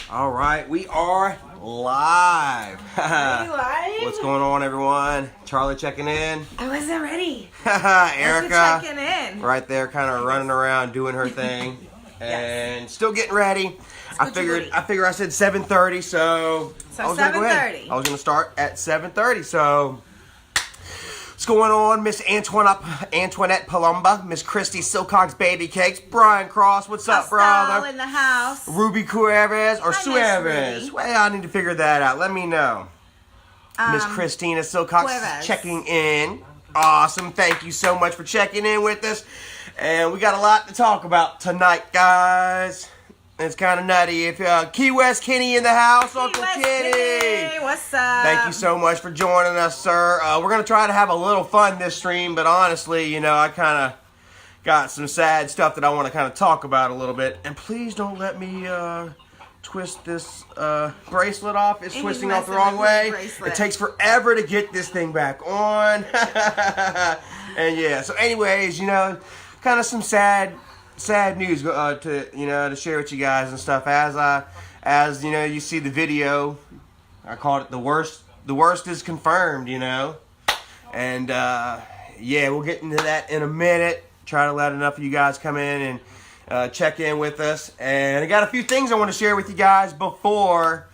All right, we are live. Are you live? What's going on, everyone? Charlie checking in. I wasn't ready. Erica checking in. right there, kind of running around doing her thing, and still getting ready. I figured I said 7:30, so I was 7:30. I was gonna start at 7:30. So what's going on, Miss Antoinette Palumba, Miss Christy Silcox Baby Cakes, Brian Cross, what's up, brother? In the house. Ruby Cuevas or Hi, Suarez? Miss Well, I need to figure that out. Let me know. Miss Christina Silcox Cuevas. checking in. Awesome. Thank you so much for checking in with us. And we got a lot to talk about tonight, guys. It's kind of nutty. If Key West Kenny in the house, Uncle Kenny. What's up? Thank you so much for joining us, sir. We're going to try to have a little fun this stream, but honestly, you know, I kind of got some sad stuff that I want to kind of talk about a little bit. And please don't let me twist this bracelet off. It's twisting off the wrong way. It takes forever to get this thing back on. And yeah, so anyways, you know, kind of some sad news to share with you guys and stuff. As you know, you see the video. I called it the worst. The worst is confirmed, you know. And yeah, we'll get into that in a minute. Try to let enough of you guys come in and check in with us. And I got a few things I want to share with you guys before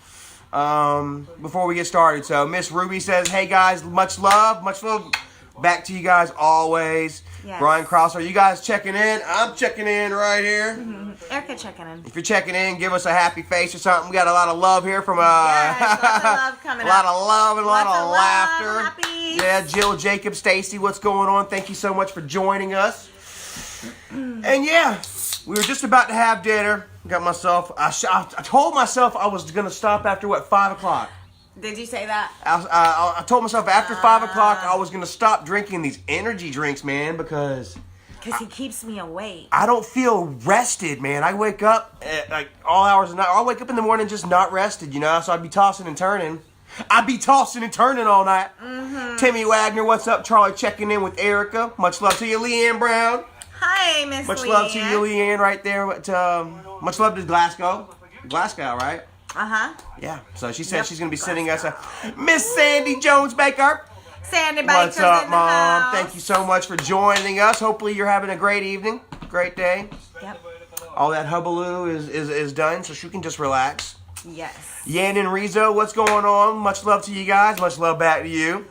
we get started. So Miss Ruby says, "Hey guys, much love back to you guys always." Yes. Brian Cross, are you guys checking in? I'm checking in right here. Erica checking in. If you're checking in, give us a happy face or something. We got a lot of love here from Yes, lots of love coming a lot of love and a lot Lots of of laughter. love, happy. Yeah, Jill, Jacob, Stacy, what's going on? Thank you so much for joining us. And yeah, we were just about to have dinner. Got myself. I told myself I was gonna stop after 5 o'clock. Did you say that? I told myself after 5 o'clock I was gonna stop drinking these energy drinks, man, because he keeps me awake. I don't feel rested, man. I wake up at like all hours of the night. I'll wake up in the morning just not rested, you know. So I'd be tossing and turning. I'd be tossing and turning all night. Timmy Wagner, what's up? Charlie checking in with Erica. Much love to you, Leanne Brown. Hi, Miss Much Leanne. love to you, Leanne, right there. Much love to Glasgow, right? Yeah. So she said she's gonna be sending us a Miss Sandy Jones Baker. Sandy Baker's What's up, in the Mom? house. Thank you so much for joining us. Hopefully you're having a great evening, great day. Yep. All that hubbub is done, so she can just relax. Yes. Yan and Rizzo, what's going on? Much love to you guys. Much love back to you.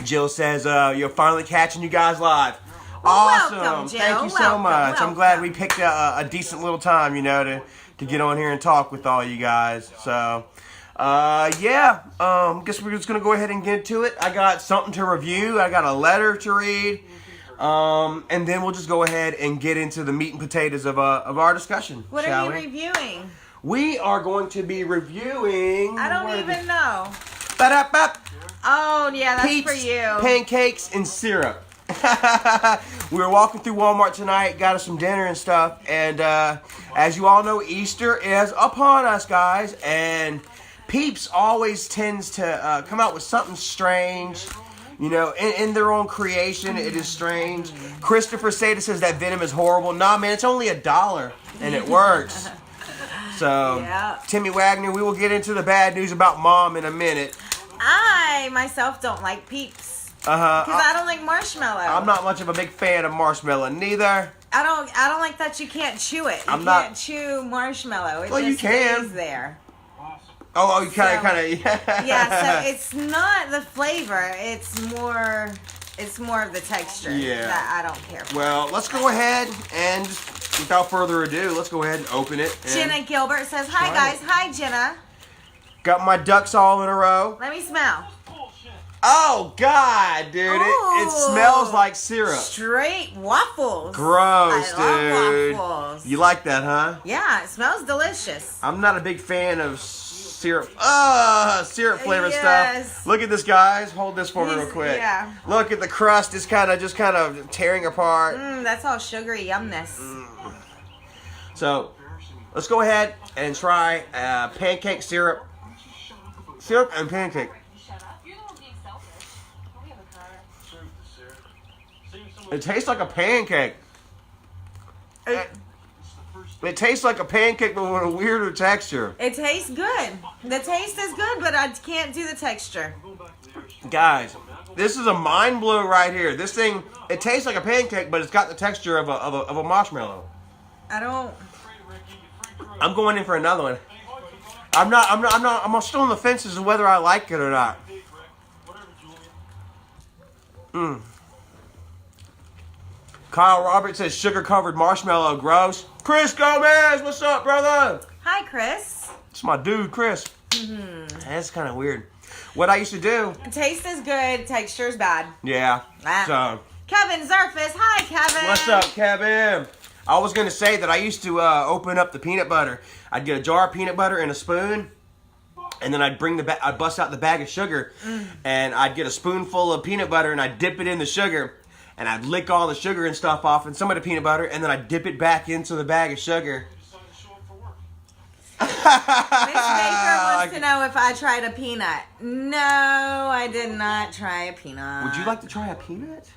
Jill says you're finally catching you guys live. Awesome. Welcome, Jill. Thank you so much. I'm glad we picked a decent little time, you know, to get on here and talk with all you guys. So, yeah, guess we're just going to go ahead and get to it. I got something to review. I got a letter to read. And then we'll just go ahead and get into the meat and potatoes of our discussion. What shall are you we? reviewing? We are going to be reviewing... I don't even know. Ba-da-ba. Oh, yeah, that's Peeps, for you. pancakes, and syrup. We were walking through Walmart tonight, got us some dinner and stuff, and as you all know, Easter is upon us, guys, and Peeps always tends to come out with something strange, you know, in their own creation. It is strange. Christopher Sada says that venom is horrible. Nah, man, it's only $1, and it works. So, Yeah. Timmy Wagner, we will get into the bad news about Mom in a minute. I, myself, don't like Peeps. Uh-huh. Because I don't like marshmallow. I'm not much of a big fan of marshmallow, neither. I don't like that you can't chew it. You can't chew marshmallow. It Well, just you can. stays there. Oh, you kind of, Yeah, so it's not the flavor. It's more of the texture that I don't care for. Well, let's go ahead and, without further ado, let's go ahead and open it. Jenna Gilbert says, "Hi guys, hi Jenna. Got my ducks all in a row. Let me smell. Oh God, dude, it Ooh. smells like syrup. Straight waffles. Gross, I dude. love waffles. You like that, huh? Yeah, it smells delicious. I'm not a big fan of syrup flavored Yes. stuff. Look at this, guys. Hold this for me real quick. Yeah. Look at the crust is kind of tearing apart. That's all sugary yumness. So, let's go ahead and try pancake syrup. Syrup and pancake. It tastes like a pancake. It tastes like a pancake, but with a weirder texture. It tastes good. The taste is good, but I can't do the texture. Guys, this is a mind blow right here. This thing, it tastes like a pancake, but it's got the texture of a marshmallow. I'm going in for another one. I'm still on the fence as to whether I like it or not. Kyle Roberts says sugar-covered marshmallow, gross. Chris Gomez, what's up, brother? Hi, Chris. It's my dude, Chris. That's kind of weird. What I used to do... Taste is good, texture is bad. Yeah. So... Kevin Zerfus. Hi, Kevin. What's up, Kevin? I was going to say that I used to open up the peanut butter. I'd get a jar of peanut butter and a spoon, and then I'd bust out the bag of sugar, and I'd get a spoonful of peanut butter, and I'd dip it in the sugar, and I'd lick all the sugar and stuff off and some of the peanut butter, and then I'd dip it back into the bag of sugar. Miss Baker wants to know if I tried a peanut. No, I did not try a peanut. Would you like to try a peanut?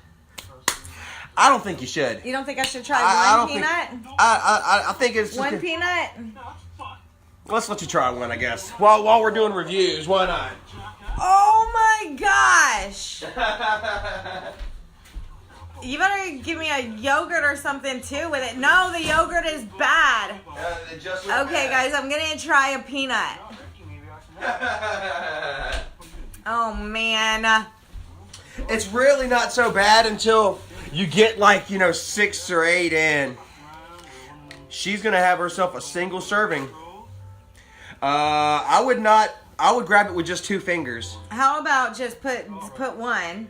I don't think you should. You don't think I should try one peanut? I think it's... One peanut? Let's let you try one, I guess. While we're doing reviews, why not? Oh my gosh! You better give me a yogurt or something too with it. No, the yogurt is bad. Okay, guys, I'm gonna try a peanut. Oh man. It's really not so bad until you get like, 6 or 8 in. She's gonna have herself a single serving. I would grab it with just 2 fingers. How about just put one?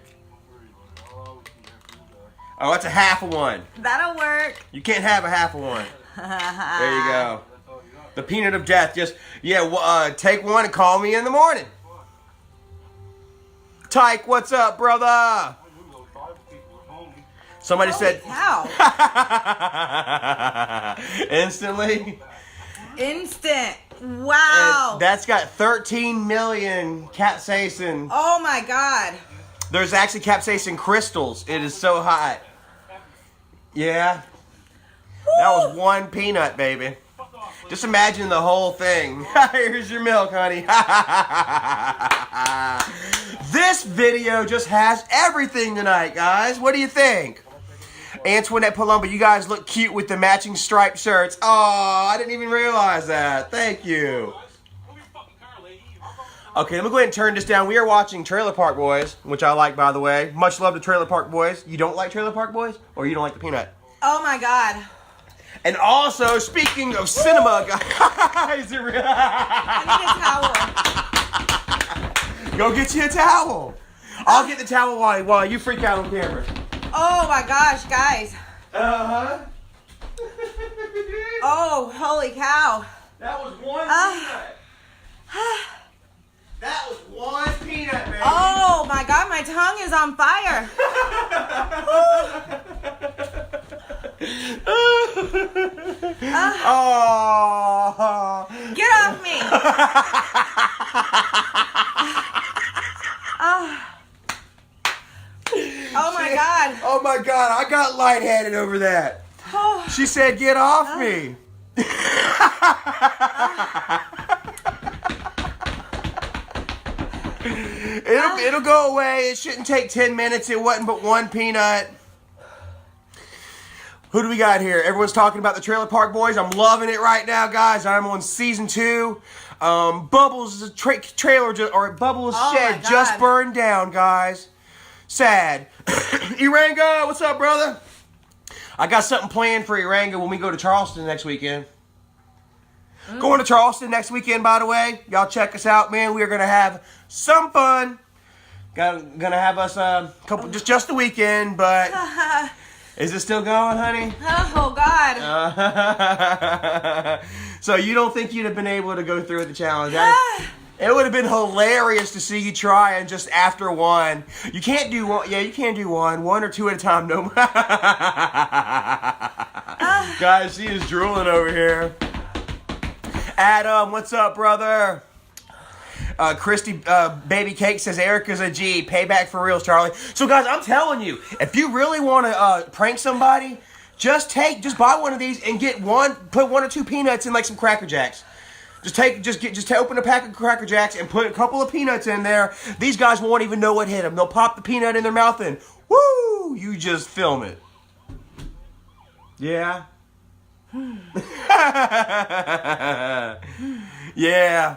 Oh, that's a half of one. That'll work. You can't have a half of one. There you go. The peanut of death. Just, take one and call me in the morning. Tyke, what's up, brother? Somebody said... How? Instantly? Instant. Wow. And that's got 13 million capsaicin. Oh my God. There's actually capsaicin crystals. It is so hot. Yeah. Woo! That was 1 peanut, baby. Just imagine the whole thing. Here's your milk, honey. This video just has everything tonight, guys. What do you think? Antoinette Palumbo, you guys look cute with the matching striped shirts. Oh, I didn't even realize that. Thank you. Okay, let me go ahead and turn this down. We are watching Trailer Park Boys, which I like, by the way. Much love to Trailer Park Boys. You don't like Trailer Park Boys? Or you don't like the peanut? Oh, my God. And also, speaking of cinema, guys... I need a towel. Go get you a towel. I'll get the towel while you freak out on camera. Oh, my gosh, guys. Uh-huh. Oh, holy cow. That was 1 peanut. That was 1 peanut, baby. Oh, my God, my tongue is on fire. Oh. Get off me. Oh, my God. Oh, my God. I got lightheaded over that. Oh. She said, get off me. It'll go away. It shouldn't take 10 minutes. It wasn't but 1 peanut. Who do we got here? Everyone's talking about the Trailer Park Boys. I'm loving it right now, guys. I'm on season 2. Bubbles' Bubbles' shed just burned down, guys. Sad. Iranga, what's up, brother? I got something planned for Iranga when we go to Charleston next weekend. Going to Charleston next weekend, by the way. Y'all check us out, man. We are going to have some fun. Gonna have us a couple, just the weekend, but is it still going, honey? Oh, God. So you don't think you'd have been able to go through with the challenge? It would have been hilarious to see you try and just after 1. You can't do 1. Yeah, you can do 1 or 2 at a time. No. Guys, she is drooling over here. Adam, what's up, brother? Christy Baby Cake says, Erica's a G. Payback for reals, Charlie. So, guys, I'm telling you, if you really want to prank somebody, Just buy one of these and put 1 or 2 peanuts in like some Cracker Jacks. Just open a pack of Cracker Jacks and put a couple of peanuts in there. These guys won't even know what hit them. They'll pop the peanut in their mouth and woo! You just film it. Yeah. Yeah.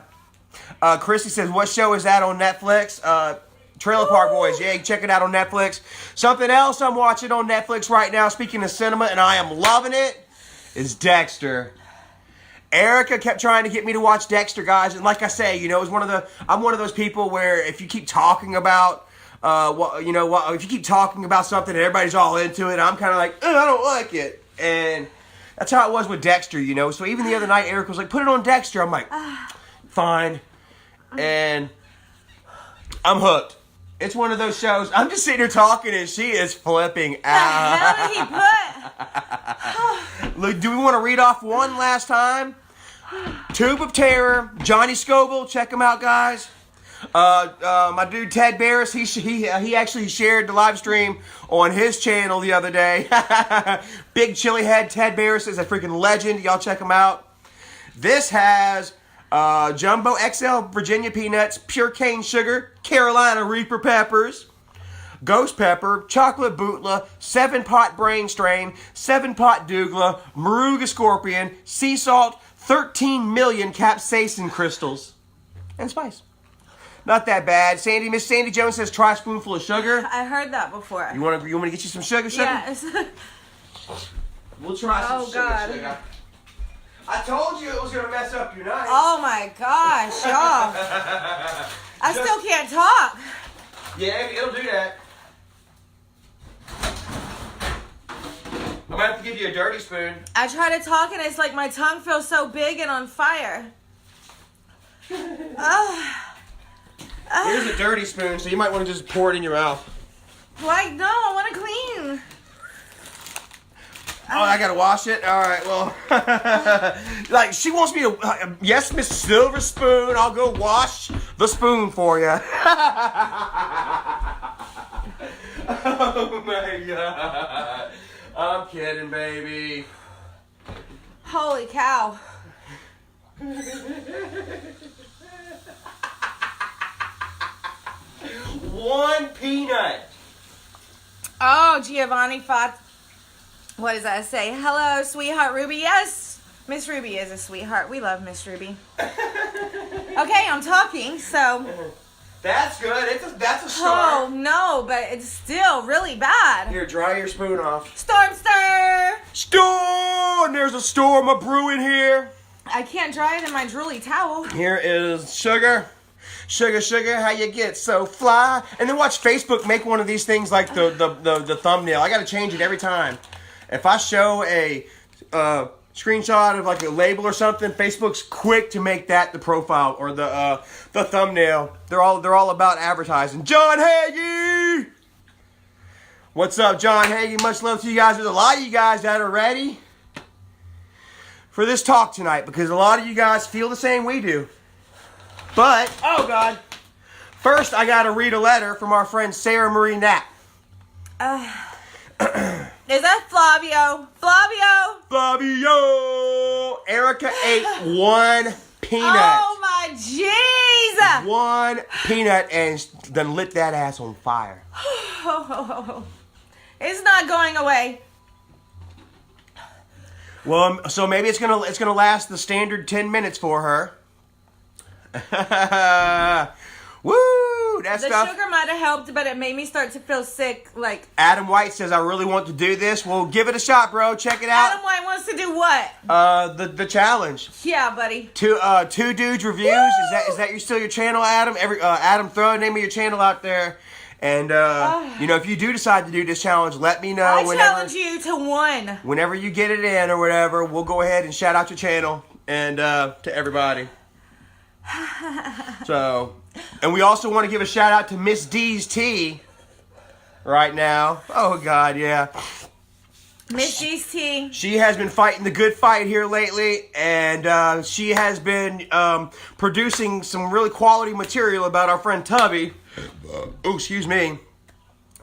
Chrissy says, what show is that on Netflix? Trailer Park Boys. Yeah, you check it out on Netflix. Something else I'm watching on Netflix right now, speaking of cinema, and I am loving it, is Dexter. Erica kept trying to get me to watch Dexter, guys, and like I say, you know, I'm one of those people where if you keep talking about if you keep talking about something and everybody's all into it, I'm kind of like, I don't like it. And that's how it was with Dexter, you know. So even the other night, Erica was like, put it on Dexter. I'm like, fine. And I'm hooked. It's one of those shows. I'm just sitting here talking and she is flipping out. The hell did he put? Look, do we want to read off one last time? Tube of Terror, Johnny Scoble. Check him out, guys. My dude Ted Barris, he actually shared the live stream on his channel the other day. Big chili head Ted Barris is a freaking legend. Y'all check him out. This has Jumbo XL Virginia peanuts, pure cane sugar, Carolina Reaper peppers, ghost pepper, chocolate bootla, 7-pot brain strain, 7-pot dougla, Moruga scorpion, sea salt, 13 million capsaicin crystals, and spice. Not that bad. Miss Sandy Jones says try a spoonful of sugar. I heard that before. You want to get you some sugar? Yes. We'll try some sugar. I told you it was gonna mess up your night. Oh my gosh, y'all! I still can't talk. Yeah, it'll do that. I'm gonna have to give you a dirty spoon. I try to talk and it's like my tongue feels so big and on fire. Here's a dirty spoon, so you might want to just pour it in your mouth. Like, no, I want to clean. Oh, I gotta wash it? Alright, well. Like, she wants me to. Yes, Miss Silver Spoon, I'll go wash the spoon for you. Oh my god. I'm kidding, baby. Holy cow. One peanut. Oh, Giovanni thought. What does that say? Hello, sweetheart Ruby. Yes, Miss Ruby is a sweetheart. We love Miss Ruby. Okay, I'm talking, so. That's good. That's a start. Oh, no, but it's still really bad. Here, dry your spoon off. Stormster! Storm! There's a storm of brewing here. I can't dry it in my drooly towel. Here is sugar. Sugar, how you get so fly. And then watch Facebook make one of these things like the thumbnail. I got to change it every time. If I show a screenshot of like a label or something, Facebook's quick to make that the profile or the thumbnail. They're all about advertising. John Hagee! What's up, John Hagee? Much love to you guys. There's a lot of you guys that are ready for this talk tonight because a lot of you guys feel the same we do. But, oh God, first I got to read a letter from our friend Sarah Marie Knapp. Is that Flavio? Flavio! Erica ate one peanut. Oh my jeez! One peanut and then lit that ass on fire. It's not going away. Well, so maybe it's gonna last the standard 10 minutes for her. Woo! That The stuff. sugar might have helped, but it made me start to feel sick. Like Adam White says, I really want to do this. Well, give it a shot, bro. Check it out. Adam White wants to do what? The challenge. Yeah, buddy. Two dudes reviews. Woo! Is that still your channel, Adam? Adam, throw the name of your channel out there. And if you do decide to do this challenge, let me know. I challenge you to one. Whenever you get it in or whatever, we'll go ahead and shout out your channel and to everybody. So, and we also want to give a shout out to Miss D's Tea right now. Oh God, yeah. Miss D's Tea. She has been fighting the good fight here lately, and she has been producing some really quality material about our friend Tubby. Oh, excuse me.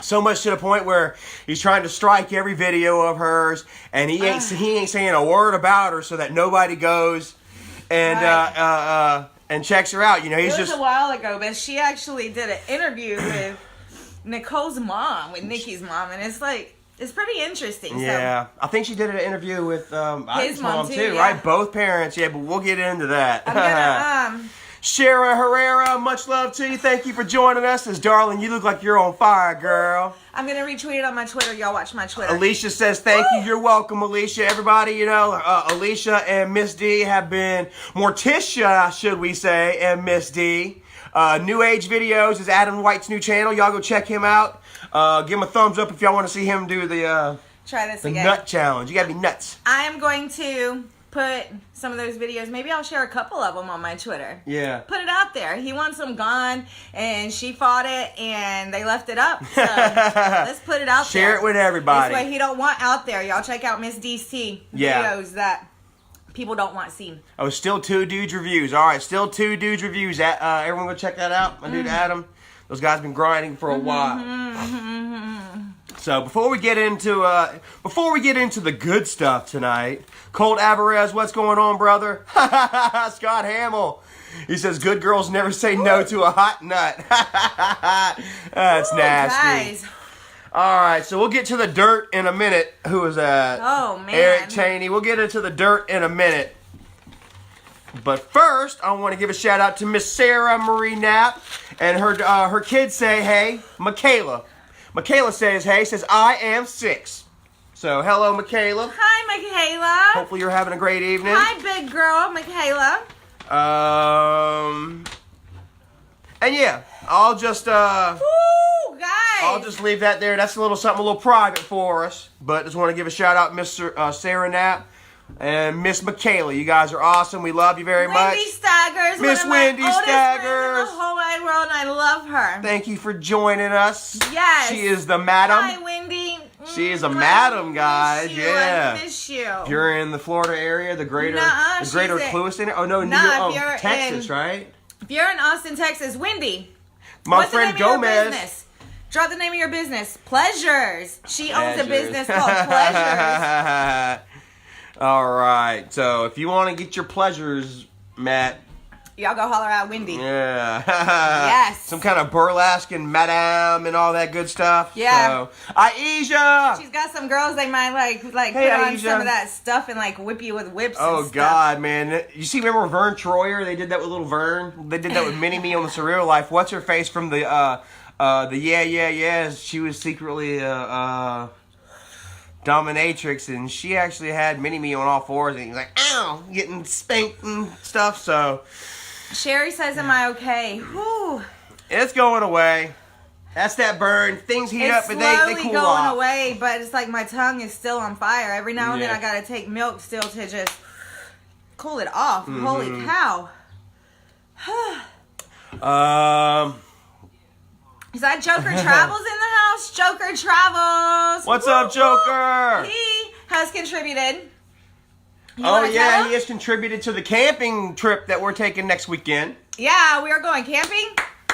So much to the point where he's trying to strike every video of hers, and he ain't saying a word about her, so that nobody goes and and checks her out. You know, he's it was a while ago, but she actually did an interview with Nicole's mom, with Nikki's mom, and it's like it's pretty interesting. Yeah, so. I think she did an interview with his mom too, yeah. right? Both parents, yeah. But we'll get into that. I'm gonna Shara Herrera, much love to you. Thank you for joining us. As darling, you look like you're on fire, girl. I'm gonna retweet it on my Twitter. Y'all watch my Twitter. Alicia says thank you. You're welcome, Alicia. Everybody, you know, Alicia and Miss D have been Morticia, should we say, and Miss D. New Age Videos is Adam White's new channel. Y'all go check him out. Give him a thumbs up if y'all want to see him do the try this the again. nut challenge. You gotta be nuts. I am going to put some of those videos. Maybe I'll share a couple of them on my Twitter. Yeah. Put it out there. He wants them gone, and she fought it, and they left it up. So let's put it out there. Share it with everybody. This way he don't want out there. Y'all check out Miss DC videos that people don't want seen. Oh, still 2 dudes reviews. All right, still 2 dudes reviews. Everyone go check that out. My dude Adam. Those guys been grinding for a while. So before we get into the good stuff tonight, Colt Alvarez, what's going on, brother? Scott Hamill. He says good girls never say no to a hot nut. That's nasty. Guys. All right, so we'll get to the dirt in a minute. Who is that? Oh, man. Eric Cheney. We'll get into the dirt in a minute. But first, I want to give a shout out to Miss Sarah Marie Knapp, and her kids say, hey, Michaela. Michaela says, hey, says, I am 6. So, hello, Michaela. Hi, Michaela. Hopefully you're having a great evening. Hi, big girl, Michaela. And yeah, I'll just, Woo, guys. I'll just leave that there. That's something a little private for us. But just want to give a shout out, Mr. Sarah Knapp and Miss Michaela. You guys are awesome. We love you very much. Wendy Staggers. Miss Wendy Staggers. In the whole wide world, and I love her. Thank you for joining us. Yes. She is the madam. Hi, Wendy. She is a madam, guys. I miss you. If you're in the Florida area, the greater Clewiston. Oh no, Texas, right? If you're in Austin, Texas, Wendy. My friend Gomez. Drop the name of your business. Pleasures. She owns a business called Pleasures. All right. So if you want to get your pleasures, Matt. Y'all go holler at Wendy. Yeah. Yes. Some kind of burlesque and madame and all that good stuff. Yeah. So, Aisha. She's got some girls they might like hey, put on Aisha. some of that stuff and like whip you with whips. Oh and stuff. God, man! You see, remember Vern Troyer? They did that with little Vern. They did that with Mini Me on the Surreal Life. What's her face from the Yeah Yeah Yeahs? She was secretly dominatrix, and she actually had Mini Me on all fours, and he was like, ow, getting spanked and stuff. So Sherry says, am I okay? Whew. it's going away. That's that burn. Things heat up, but they cool off. It's slowly going away, but it's like my tongue is still on fire. Every now and then I gotta take milk still to just cool it off. Mm-hmm. Holy cow. Is that Joker Travels in the house? Joker Travels. What's up, Joker? He has contributed. He has contributed to the camping trip that we're taking next weekend. Yeah, we are going camping.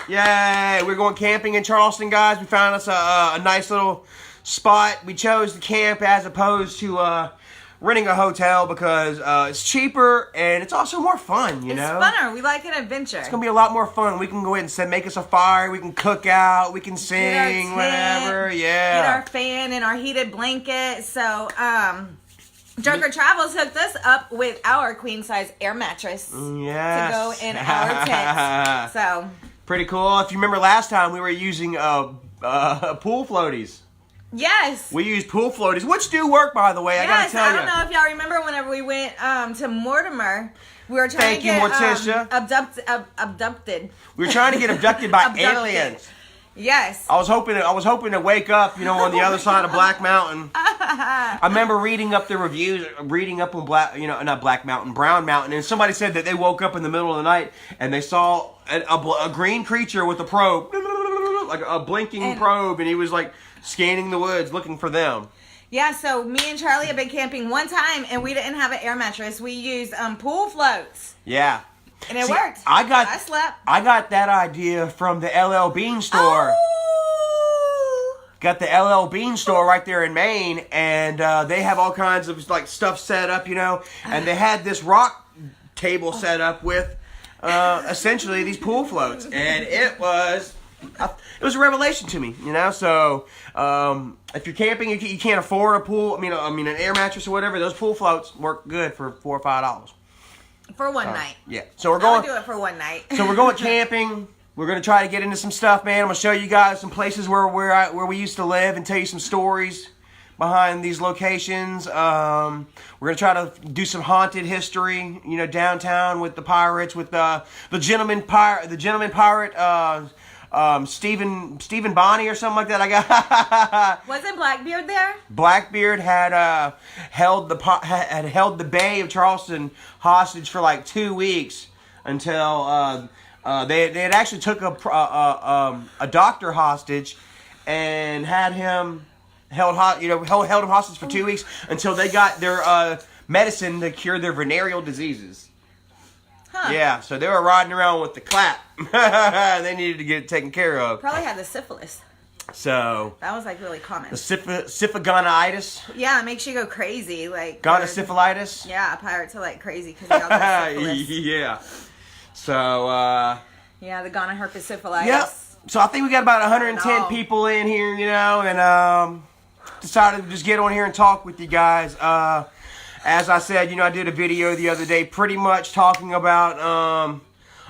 Yay! We're going camping in Charleston, guys. We found us a nice little spot. We chose to camp as opposed to renting a hotel because it's cheaper and it's also more fun, you know? It's funner. We like an adventure. It's going to be a lot more fun. We can go ahead and make us a fire. We can cook out. We can sing, whatever. Yeah. Get our fan and our heated blanket. So, Joker Travels hooked us up with our queen-size air mattress to go in our tent. So pretty cool. If you remember last time, we were using pool floaties. Yes. We used pool floaties, which do work, by the way. I gotta tell you. I don't know if y'all remember whenever we went to Mortimer. We were trying to get abducted. We were trying to get abducted by aliens. Yes. I was hoping to wake up, on the other side of Black Mountain. I remember reading up the reviews, on Brown Mountain, and somebody said that they woke up in the middle of the night and they saw a green creature with a probe, like a blinking probe, and he was like scanning the woods looking for them. Yeah, so me and Charlie have been camping one time, and we didn't have an air mattress. We used pool floats. Yeah. And it worked. I slept. I got that idea from the LL Bean store. Oh. got the LL Bean store right there in Maine, and they have all kinds of like stuff set up, you know, and they had this rock table set up with essentially these pool floats, and it was a revelation to me, you know. So if you're camping, you can't afford a pool. I mean an air mattress or whatever. Those pool floats work good for $4 or $5 for one night. Yeah. So we're going. I would do it for one night. So we're going camping. We're gonna try to get into some stuff, man. I'm gonna show you guys some places where we used to live and tell you some stories behind these locations. We're gonna try to do some haunted history, you know, downtown with the pirates, with the gentleman pirate, Stephen Bonney or something like that. I got. Wasn't Blackbeard there? Blackbeard had held the Bay of Charleston hostage for like 2 weeks until. They had actually took a doctor hostage and had him held him hostage for 2 weeks until they got their medicine to cure their venereal diseases. Huh. Yeah, so they were riding around with the clap. They needed to get it taken care of. Probably had the syphilis. So that was like really common. The syphigonitis. Yeah, it makes you go crazy, like gonosyphilitis. Yeah, pirates are like crazy because they all got syphilis. Yeah. So, yeah, the gonorrhea syphilis. Yep. So I think we got about 110 people in here, you know, and decided to just get on here and talk with you guys. As I said, you know, I did a video the other day pretty much talking about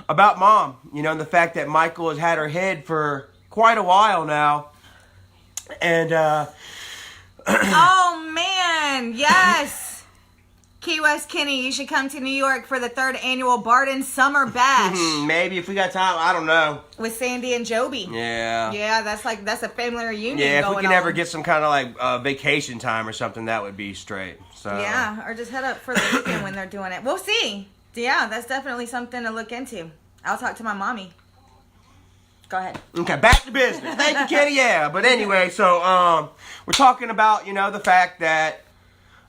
Mom, you know, and the fact that Michael has had her head for quite a while now. And, oh, man, yes. Key West Kenny, you should come to New York for the 3rd annual Barden Summer Bash. Maybe if we got time, I don't know. With Sandy and Joby. Yeah. Yeah, that's a family reunion. Yeah, if going we can on. ever get some kind of like vacation time or something, that would be straight. So yeah, or just head up for the weekend when they're doing it. We'll see. Yeah, that's definitely something to look into. I'll talk to my mommy. Go ahead. Okay, back to business. Thank you, Kenny. Yeah, but anyway, so we're talking about, you know, the fact that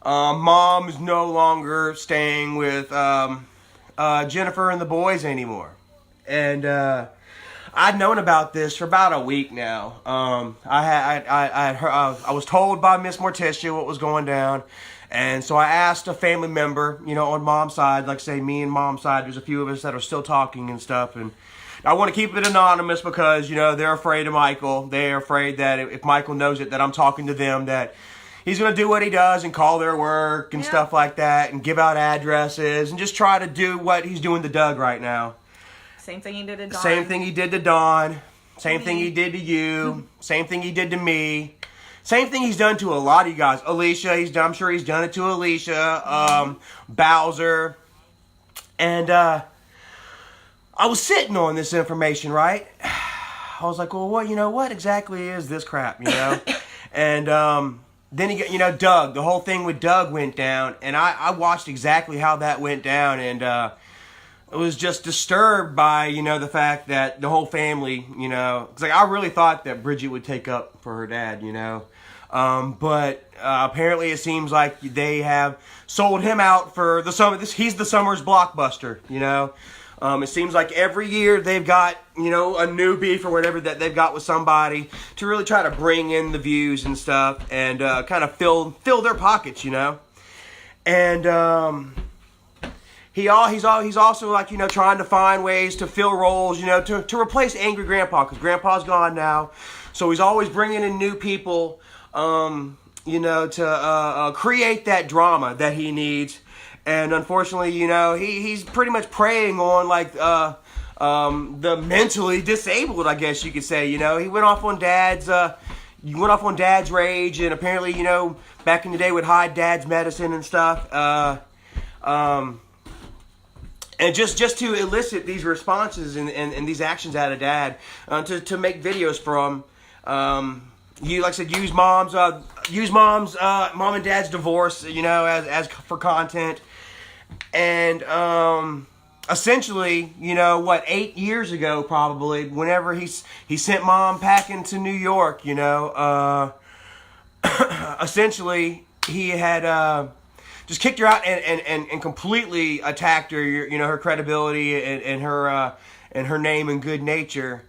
Mom is no longer staying with Jennifer and the boys anymore, and I'd known about this for about a week now. I was told by Miss Morticia what was going down, and so I asked a family member, you know, on Mom's side, like say me and Mom's side. There's a few of us that are still talking and stuff, and I want to keep it anonymous because, you know, they're afraid of Michael. They're afraid that if Michael knows it, that I'm talking to them, that he's going to do what he does and call their work and stuff like that and give out addresses and just try to do what he's doing to Doug right now. Same thing he did to Dawn. Same thing he did to Dawn. Same thing he did to you. Same thing he did to me. Same thing he's done to a lot of you guys. Alicia, I'm sure he's done it to Alicia. Bowser. And I was sitting on this information, right? I was like, well, what exactly is this crap, you know? And then you get, you know, Doug. The whole thing with Doug went down, and I watched exactly how that went down, and I was just disturbed by, you know, the fact that the whole family, you know, it's like I really thought that Bridget would take up for her dad, you know, but apparently it seems like they have sold him out for the summer. He's the summer's blockbuster, you know. It seems like every year they've got, you know, a new beef or whatever that they've got with somebody to really try to bring in the views and stuff and kind of fill their pockets, you know. And he's also like, you know, trying to find ways to fill roles, you know, to replace Angry Grandpa, because Grandpa's gone now. So he's always bringing in new people, you know, to create that drama that he needs. And unfortunately, you know, he's pretty much preying on like the mentally disabled, I guess you could say. You know, he went off on Dad's rage, and apparently, you know, back in the day would hide Dad's medicine and stuff. And just to elicit these responses and these actions out of Dad, to make videos from. You, like I said, use mom's mom and dad's divorce, you know, as for content. And essentially, you know, 8 years ago probably, whenever he sent Mom packing to New York, you know, essentially he had just kicked her out and completely attacked her, you know, her credibility and her name and good nature,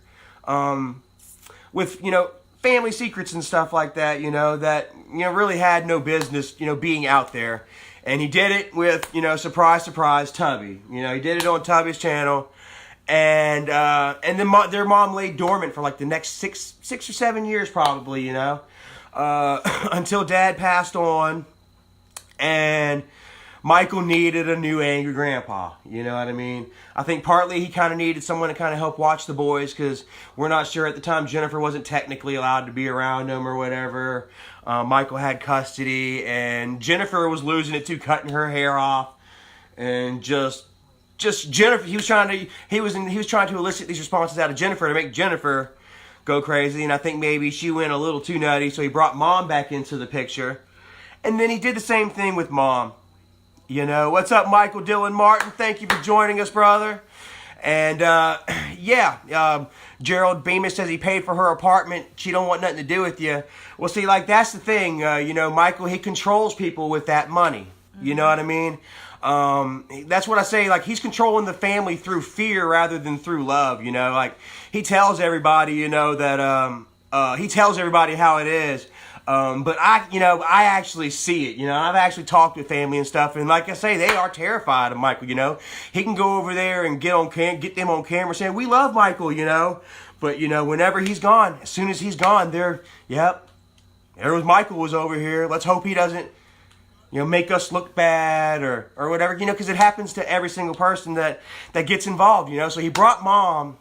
with, you know, family secrets and stuff like that, that, really had no business, being out there. And he did it with, surprise, surprise, Tubby. He did it on Tubby's channel. And then their mom lay dormant for like the next six or 7 years probably, until Dad passed on. And Michael needed a new angry grandpa. You know what I mean? I think partly he kind of needed someone to kind of help watch the boys, because we're not sure at the time Jennifer wasn't technically allowed to be around them or whatever. Michael had custody, and Jennifer was losing it too, cutting her hair off, and just Jennifer. He was trying to elicit these responses out of Jennifer to make Jennifer go crazy, and I think maybe she went a little too nutty, so he brought Mom back into the picture, and then he did the same thing with Mom. What's up, Michael Dylan Martin? Thank you for joining us, brother. And, Gerald Bemis says he paid for her apartment. She don't want nothing to do with you. Well, see, like, that's the thing. Michael, he controls people with that money. You know what I mean? That's what I say. Like, he's controlling the family through fear rather than through love, Like, he tells everybody, that, he tells everybody how it is. But I actually see it, I've actually talked with family and stuff, and like I say, they are terrified of Michael, He can go over there and get them on camera saying, we love Michael, But, whenever he's gone, as soon as he's gone, there was Michael was over here. Let's hope he doesn't, make us look bad or whatever, because it happens to every single person that gets involved, So he brought Mom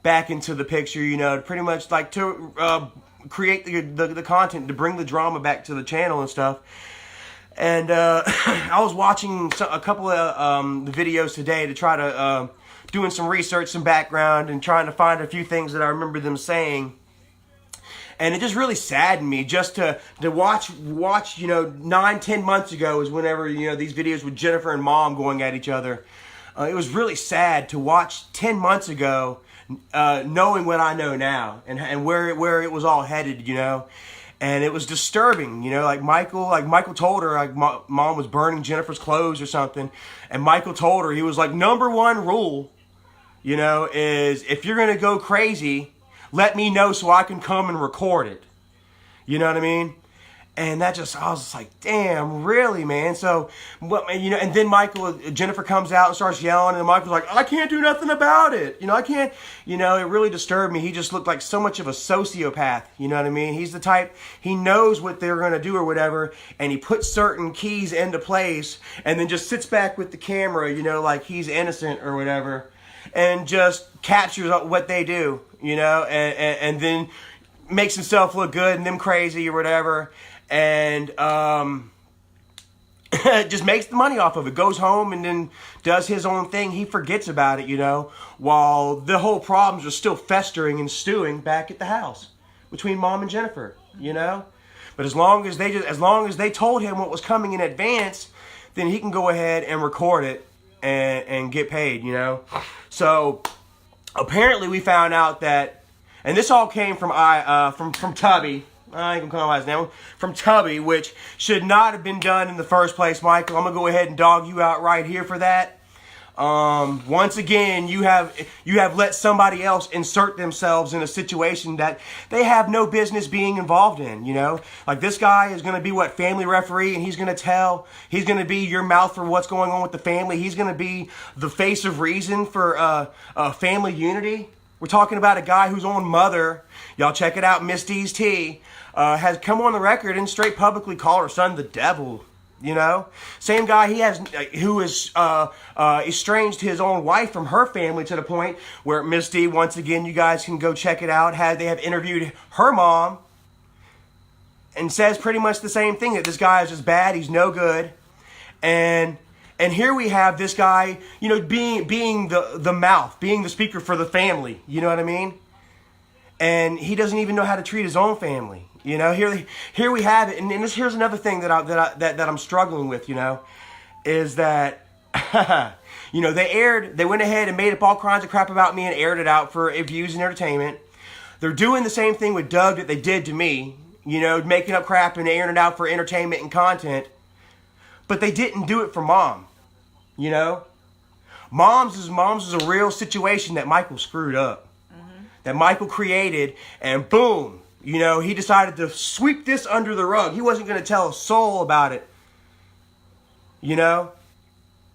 back into the picture, to pretty much like to, create the content, to bring the drama back to the channel and stuff. And I was watching a couple of the videos today to try to doing some research, some background, and trying to find a few things that I remember them saying. And it just really saddened me just to watch 9-10 months ago is whenever these videos with Jennifer and Mom going at each other. It was really sad to watch 10 months ago, knowing what I know now and where it was all headed, and it was disturbing, like Michael told her, like, Mom was burning Jennifer's clothes or something, and Michael told her, he was like, number one rule, is if you're going to go crazy, let me know so I can come and record it. You know what I mean? And I was just like, damn, really, man? So, and then Jennifer comes out and starts yelling, and Michael's like, I can't do nothing about it. I can't, it really disturbed me. He just looked like so much of a sociopath. You know what I mean? He's the type, he knows what they're going to do or whatever, and he puts certain keys into place, and then just sits back with the camera, like he's innocent or whatever, and just captures what they do, and then makes himself look good and them crazy or whatever. And just makes the money off of it, goes home and then does his own thing. He forgets about it, while the whole problems are still festering and stewing back at the house between Mom and Jennifer, But as long as they told him what was coming in advance, then he can go ahead and record it and get paid, So apparently we found out that, and this all came from Tubby. I ain't gonna call his name. From Tubby, which should not have been done in the first place, Michael. I'm gonna go ahead and dog you out right here for that. Once again, you have let somebody else insert themselves in a situation that they have no business being involved in. Like, this guy is gonna be family referee, and he's gonna be your mouth for what's going on with the family. He's gonna be the face of reason for family unity. We're talking about a guy whose own mother, y'all check it out, Miss D's Tea, has come on the record and straight publicly called her son the devil. Same guy who has estranged his own wife from her family to the point where Miss D, once again, you guys can go check it out. They have interviewed her mom and says pretty much the same thing, that this guy is just bad, he's no good, and here we have this guy, being the mouth, being the speaker for the family. You know what I mean? And he doesn't even know how to treat his own family. Here we have it. And here's another thing that I'm struggling with. Is that they went ahead and made up all kinds of crap about me and aired it out for views and entertainment. They're doing the same thing with Doug that they did to me. Making up crap and airing it out for entertainment and content. But they didn't do it for Mom. Mom's is a real situation that Michael screwed up. Mm-hmm. That Michael created, and boom, You know, he decided to sweep this under the rug. He wasn't going to tell a soul about it. You know?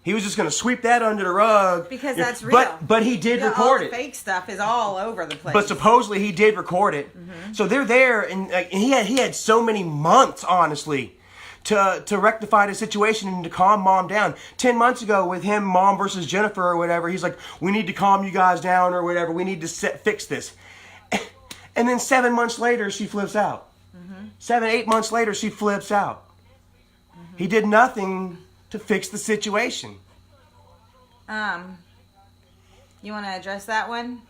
He was just going to sweep that under the rug. Because that's real. But he did record it. Fake stuff is all over the place. But supposedly he did record it. So they're there, and he had so many months, honestly, to rectify the situation and to calm Mom down. 10 months ago with him, Mom versus Jennifer or whatever, he's like, we need to calm you guys down or whatever. We need to fix this. And then 7 months later, she flips out. 7, 8 months later, she flips out. He did nothing to fix the situation. You want to address that one?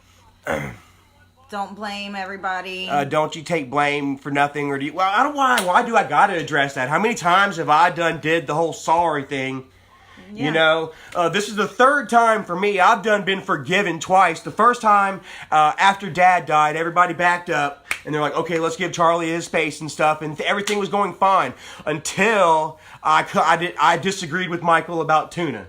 Don't blame everybody. Don't you take blame for nothing, or do you? Well, I don't. Why do I gotta address that? How many times have I did the whole sorry thing? Yeah. You know, this is the third time for me. I've been forgiven twice. The first time after Dad died, everybody backed up and they're like, okay, let's give Charlie his space and stuff, and everything was going fine until I disagreed with Michael about Tuna.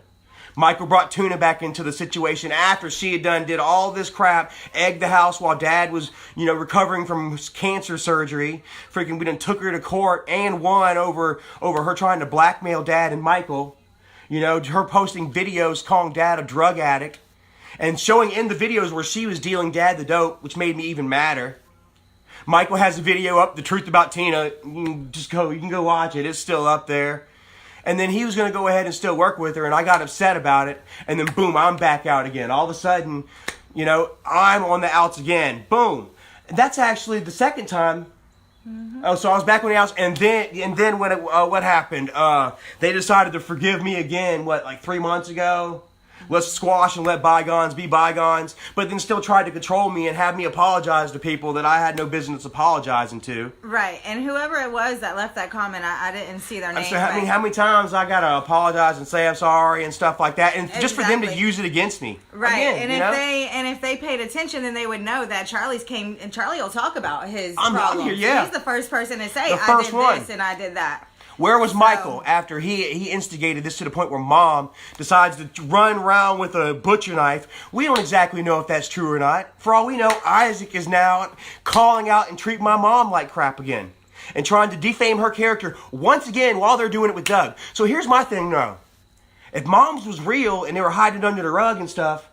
Michael brought Tuna back into the situation after she had did all this crap, egged the house while Dad was, you know, recovering from cancer surgery. Freaking, we done took her to court and won over her trying to blackmail Dad and Michael. You know, her posting videos calling Dad a drug addict and showing in the videos where she was dealing Dad the dope, which made me even madder. Michael has a video up, The Truth About Tina. You can go watch it. It's still up there. And then he was going to go ahead and still work with her, and I got upset about it. And then, boom, I'm back out again. All of a sudden, you know, I'm on the outs again. Boom. That's actually the second time. Oh, so I was back on the outs, and then what happened? They decided to forgive me again, like 3 months ago? Let's squash and let bygones be bygones, but then still tried to control me and have me apologize to people that I had no business apologizing to. Right, and whoever it was that left that comment, I didn't see their name. So, I mean, how many times I gotta apologize and say I'm sorry and stuff like that, and just for them to use it against me. Right, again, and if they paid attention, then they would know that Charlie will talk about his problems. Here, yeah. He's the first person to say, I did this and I did that. Where was Michael after he instigated this to the point where Mom decides to run around with a butcher knife? We don't exactly know if that's true or not. For all we know, Isaac is now calling out and treating my mom like crap again and trying to defame her character once again while they're doing it with Doug. So here's my thing though. If Mom's was real and they were hiding under the rug and stuff,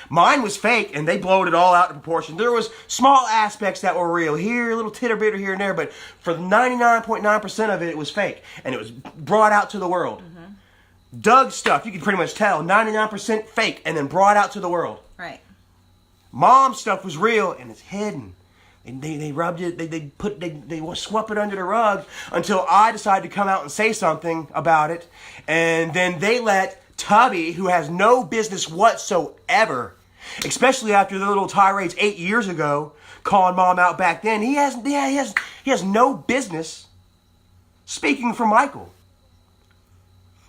mine was fake, and they blowed it all out of proportion. There was small aspects that were real. Here, a little titter-bitter here and there, but for 99.9% of it, it was fake. And it was brought out to the world. Doug's stuff, you can pretty much tell, 99% fake, and then brought out to the world. Right. Mom's stuff was real, and it's hidden. They rubbed it, they swept it under the rug until I decided to come out and say something about it. And then they let Tubby, who has no business whatsoever, especially after the little tirades 8 years ago, calling Mom out back then, he has no business speaking for Michael.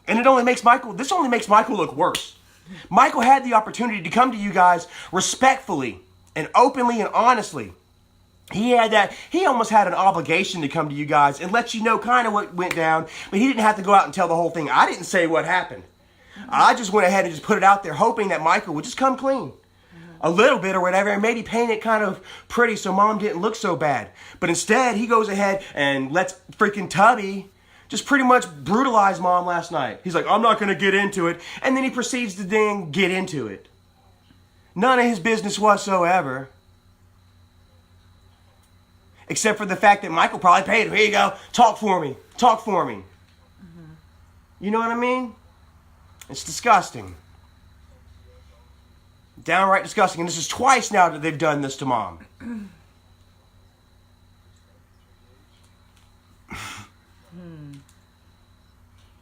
And this only makes Michael look worse. Michael had the opportunity to come to you guys respectfully and openly and honestly. He almost had an obligation to come to you guys and let you know kind of what went down, but he didn't have to go out and tell the whole thing. I didn't say what happened. I just went ahead and just put it out there hoping that Michael would just come clean. A little bit or whatever, and maybe paint it kind of pretty so Mom didn't look so bad. But instead, he goes ahead and lets freaking Tubby just pretty much brutalize Mom last night. He's like, I'm not going to get into it. And then he proceeds to get into it. None of his business whatsoever. Except for the fact that Michael probably paid him. Here you go. Talk for me. Talk for me. You know what I mean? It's disgusting. Downright disgusting. And this is twice now that they've done this to Mom.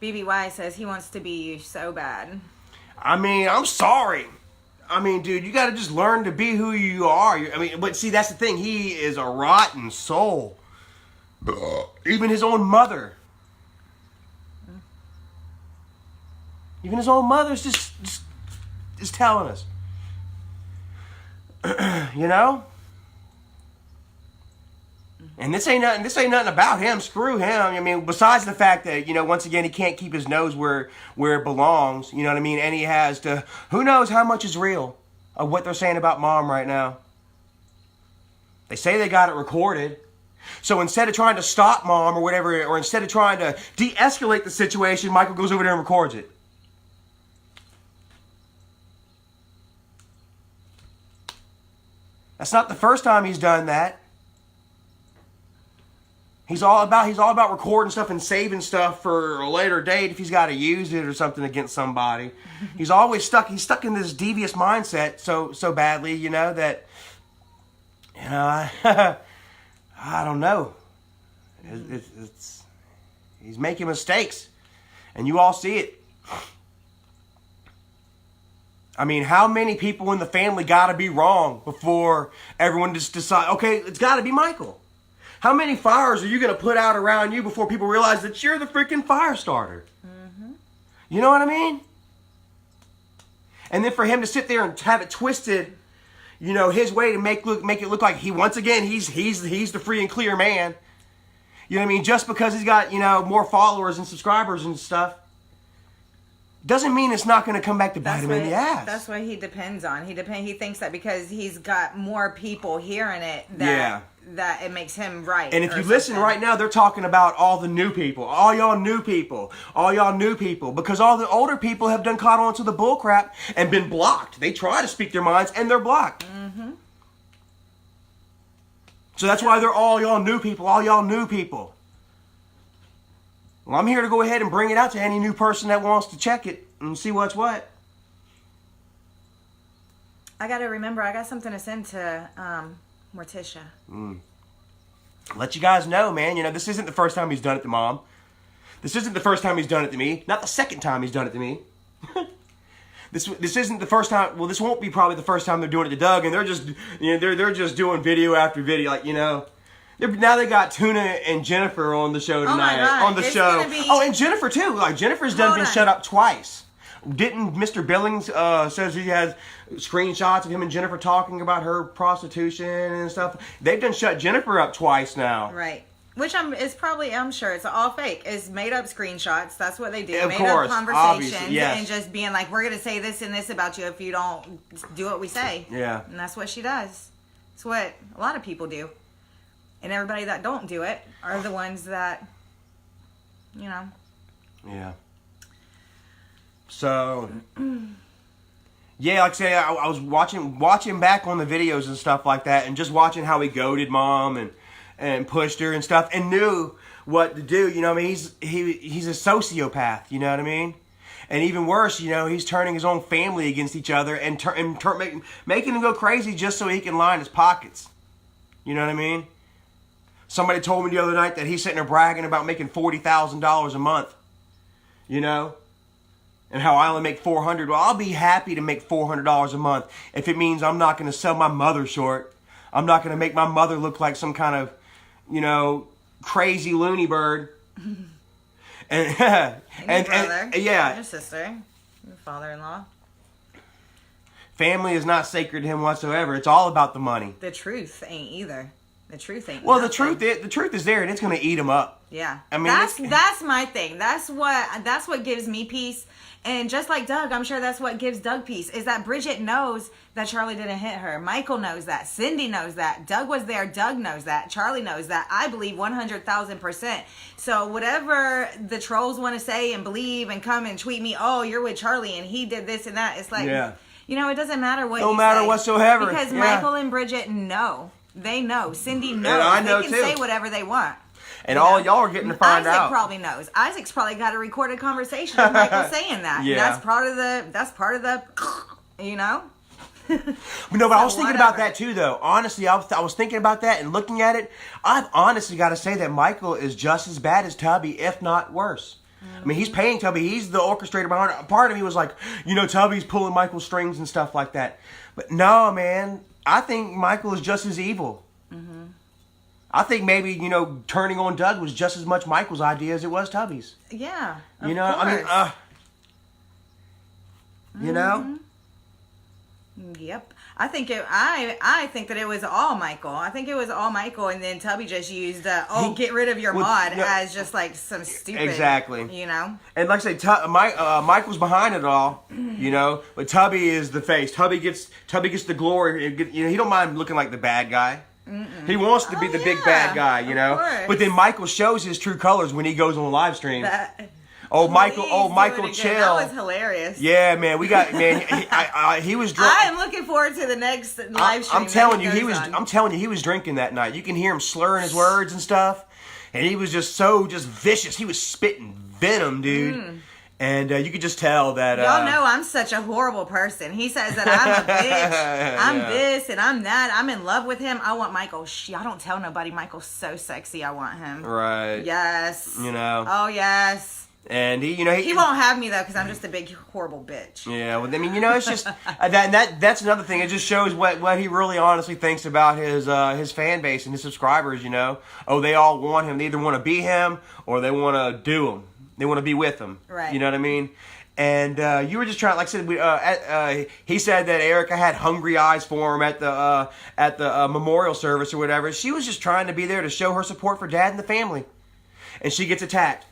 BBY says he wants to be you so bad. I mean, I'm sorry. I mean, dude, you got to just learn to be who you are. But see, that's the thing. He is a rotten soul. Even his own mother. Even his own mother's just telling us. You know? And this ain't nothing about him. Screw him. I mean, besides the fact that, you know, once again, he can't keep his nose where it belongs. You know what I mean? And he has to, who knows how much is real of what they're saying about Mom right now. They say they got it recorded. So instead of trying to stop mom or whatever, or instead of trying to de-escalate the situation, Michael goes over there and records it. That's not the first time he's done that. He's all about recording stuff and saving stuff for a later date if he's got to use it or something against somebody. He's always stuck. He's stuck in this devious mindset so badly, you know, that, you know, I don't know. He's making mistakes, and you all see it. I mean, how many people in the family got to be wrong before everyone just decide, okay, it's got to be Michael? How many fires are you going to put out around you before people realize that you're the freaking fire starter? Mm-hmm. You know what I mean? And then for him to sit there and have it twisted, you know, his way to make it look like once again he's the free and clear man. You know what I mean? Just because he's got, you know, more followers and subscribers and stuff, doesn't mean it's not going to come back to bite him in the ass. That's what he depends on. He thinks that because he's got more people hearing it, that it makes him right. And if you listen right now, they're talking about all the new people, all y'all new people, because all the older people have done caught on to the bull crap and been blocked. They try to speak their minds and they're blocked. Mm-hmm. So that's why they're all y'all new people. Well, I'm here to go ahead and bring it out to any new person that wants to check it and see what's what. I got to remember, I got something to send to Morticia. Let you guys know, man. You know, this isn't the first time he's done it to Mom. This isn't the first time he's done it to me. Not the second time he's done it to me. This isn't the first time. Well, this won't be probably the first time they're doing it to Doug, and they're just, you know, they're just doing video after video, like, you know. Now they got Tuna and Jennifer on the show tonight. Oh my God. On the show. Oh, and Jennifer too. Like Jennifer's been shut up twice. Didn't Mr. Billings says he has screenshots of him and Jennifer talking about her prostitution and stuff. They've done shut Jennifer up twice now. Right. Which I'm sure it's all fake. It's made up screenshots. That's what they do. Of made course, up conversations yes. And just being like, we're gonna say this and this about you if you don't do what we say. Yeah. And that's what she does. It's what a lot of people do. And everybody that don't do it are the ones that, you know. Yeah. So, yeah, like I say, I was watching back on the videos and stuff like that, and just watching how he goaded Mom and pushed her and stuff, and knew what to do. You know what I mean? He's a sociopath. You know what I mean? And even worse, you know, he's turning his own family against each other and making them go crazy just so he can line his pockets. You know what I mean? Somebody told me the other night that he's sitting there bragging about making $40,000 a month, you know, and how I only make $400. Well, I'll be happy to make $400 a month if it means I'm not going to sell my mother short. I'm not going to make my mother look like some kind of, you know, crazy loony bird. And your brother, yeah, your sister, your father-in-law. Family is not sacred to him whatsoever. It's all about the money. The truth ain't either. The truth ain't. Well, nothing. the truth is there, and it's going to eat him up. Yeah, I mean, that's my thing. That's what gives me peace. And just like Doug, I'm sure that's what gives Doug peace. Is that Bridget knows that Charlie didn't hit her. Michael knows that. Cindy knows that. Doug was there. Doug knows that. Charlie knows that. I believe 100,000%. So whatever the trolls want to say and believe and come and tweet me, oh, you're with Charlie and he did this and that. It's like, you know, it doesn't matter what. No matter say, whatsoever. because Michael and Bridget know. They know. Cindy knows. And I know they can too. say whatever they want. And all y'all are getting to find out. Isaac probably knows. Isaac's probably got a recorded conversation of Michael saying that. Yeah. That's part of the, you know? No, but I was thinking about that too, though. Honestly, I was thinking about that and looking at it. I've honestly got to say that Michael is just as bad as Tubby, if not worse. I mean, he's paying Tubby. He's the orchestrator behind it. Part of me was like, you know, Tubby's pulling Michael's strings and stuff like that. But no, man. I think Michael is just as evil. Mm-hmm. I think maybe, you know, turning on Doug was just as much Michael's idea as it was Tubby's. Yeah, you know, course. I mean, you know. Yep. I think that it was all Michael. I think it was all Michael, and then Tubby just used get rid of your mod as just like some stupid. Exactly. You know. And like I say, Michael's behind it all. You know, but Tubby is the face. Tubby gets the glory. You know, he don't mind looking like the bad guy. He wants to be the big bad guy, you know. course. But then Michael shows his true colors when he goes on live stream. Michael chill. That was hilarious. Yeah, man, we got he was drunk. I am looking forward to the next live stream. I'm telling you, he was drinking that night. You can hear him slurring his words and stuff, and he was just vicious. He was spitting venom, dude. And you could just tell that. Y'all know I'm such a horrible person. He says that I'm a bitch. I'm this and I'm that. I'm in love with him. I want Michael. I don't tell nobody. Michael's so sexy. I want him. Right. Yes. You know. Oh yes. And he won't have me though because I'm just a big horrible bitch. Yeah, well, I mean, it's just that's another thing. It just shows what he really honestly thinks about his fan base and his subscribers. You know, they all want him. They either want to be him or they want to do him. They want to be with him. Right. You know what I mean? And you were just trying, like I said, he said that Erica had hungry eyes for him at the memorial service or whatever. She was just trying to be there to show her support for Dad and the family, and she gets attacked.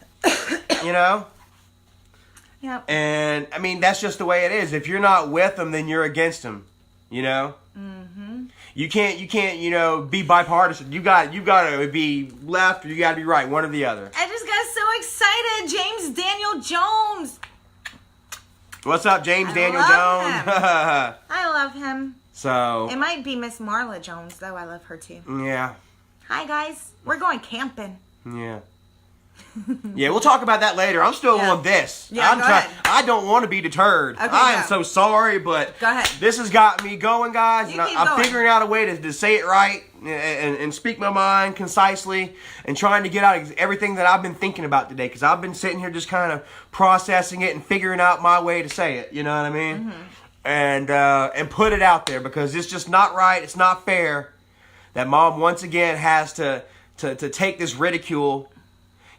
You know? Yep. And, I mean, that's just the way it is. If you're not with them, then you're against them. You know? Mm-hmm. You can't, be bipartisan. You got to be left or you got to be right. One or the other. I just got so excited. James Daniel Jones. What's up, James Daniel Jones? I love him. So. It might be Miss Marla Jones, though. I love her, too. Yeah. Hi, guys. We're going camping. Yeah. Yeah, we'll talk about that later. I'm still on this. Yeah, go ahead. I don't want to be deterred. Okay, I am so sorry, but go ahead. This has got me going, guys. You keep I'm going. figuring out a way to say it right and speak my mind concisely and trying to get out everything that I've been thinking about today because I've been sitting here just kind of processing it and figuring out my way to say it. You know what I mean? Mm-hmm. And put it out there because it's just not right. It's not fair that Mom once again has to take this ridicule.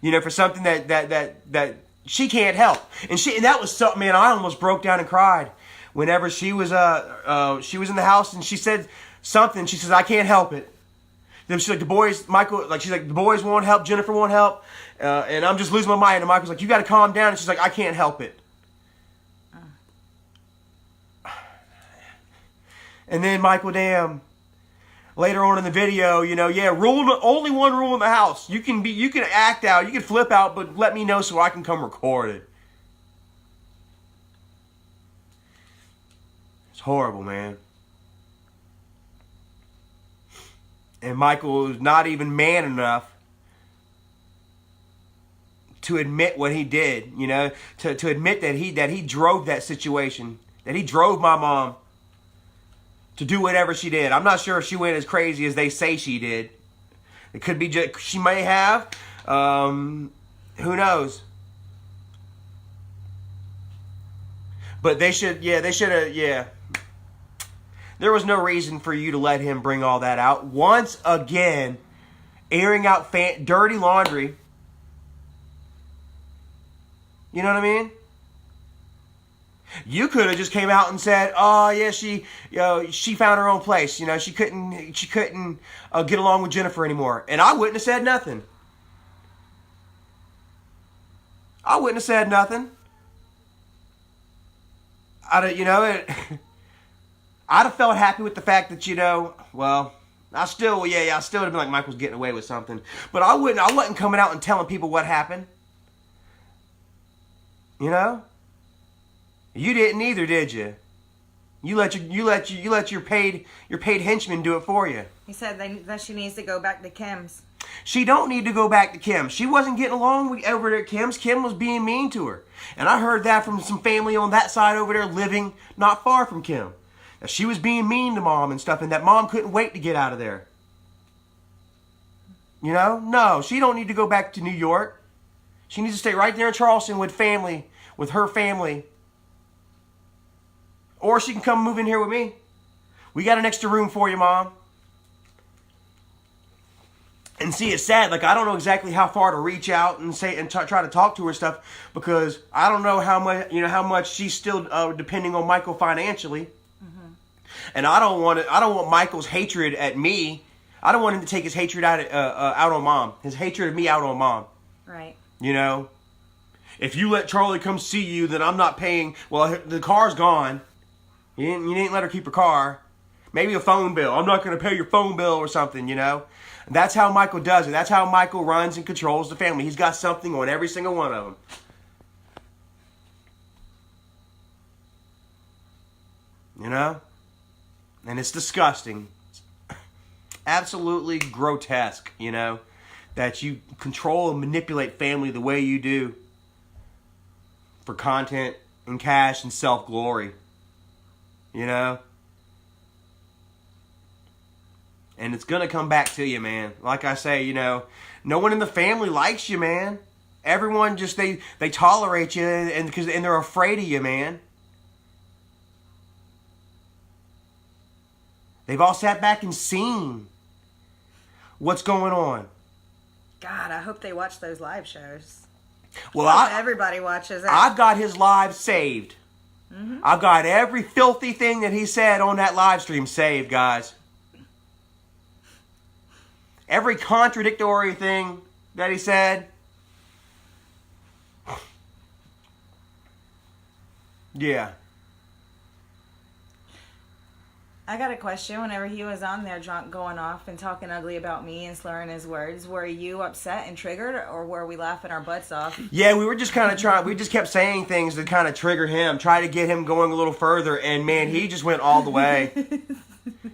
You know, for something that she can't help, and that was something. Man, I almost broke down and cried whenever she was in the house and she said something. She says, "I can't help it." Then she's like, "The boys, Michael, like she's like, the boys won't help. Jennifer won't help," and I'm just losing my mind. And Michael's like, "You got to calm down." And she's like, "I can't help it." And then Michael, damn. Later on in the video, only one rule in the house. You can act out, you can flip out, but let me know so I can come record it. It's horrible, man. And Michael is not even man enough to admit what he did, to admit that he drove that situation, that he drove my mom to do whatever she did. I'm not sure if she went as crazy as they say she did. It could be just, she may have. Who knows? But they should have. There was no reason for you to let him bring all that out. Once again, airing out dirty laundry. You know what I mean? You could have just came out and said, "Oh yeah, she found her own place. She couldn't get along with Jennifer anymore," and I wouldn't have said nothing. I'd have felt happy with the fact that I still would have been like Michael's getting away with something, but I wasn't coming out and telling people what happened. You didn't either, did you? You let your paid henchmen do it for you. He said that she needs to go back to Kim's. She don't need to go back to Kim. She wasn't getting along over at Kim's. Kim was being mean to her, and I heard that from some family on that side over there living not far from Kim. That she was being mean to Mom and stuff, and that Mom couldn't wait to get out of there. No, she don't need to go back to New York. She needs to stay right there in Charleston with her family. Or she can come move in here with me. We got an extra room for you, Mom. And see, it's sad. Like, I don't know exactly how far to reach out and say and try to talk to her and stuff because I don't know how much she's still depending on Michael financially. Mm-hmm. And I don't want Michael's hatred at me. I don't want him to take his hatred out on Mom. His hatred of me out on Mom. Right. If you let Charlie come see you, then I'm not paying. Well, the car's gone. You didn't let her keep her car. Maybe a phone bill. I'm not going to pay your phone bill or something, you know. And that's how Michael does it. That's how Michael runs and controls the family. He's got something on every single one of them. You know? And it's disgusting. It's absolutely grotesque, you know, that you control and manipulate family the way you do for content and cash and self-glory. You know? And it's going to come back to you, man. Like I say, you know, no one in the family likes you, man. Everyone just, they tolerate you and they're afraid of you, man. They've all sat back and seen what's going on. God, I hope they watch those live shows. Well, everybody watches that. I've got his live saved. Mm-hmm. I've got every filthy thing that he said on that live stream saved, guys. Every contradictory thing that he said. Yeah. I got a question. Whenever he was on there drunk going off and talking ugly about me and slurring his words, were you upset and triggered, or were we laughing our butts off? Yeah, we were just kind of trying. We just kept saying things that kind of trigger him, try to get him going a little further, and man, he just went all the way.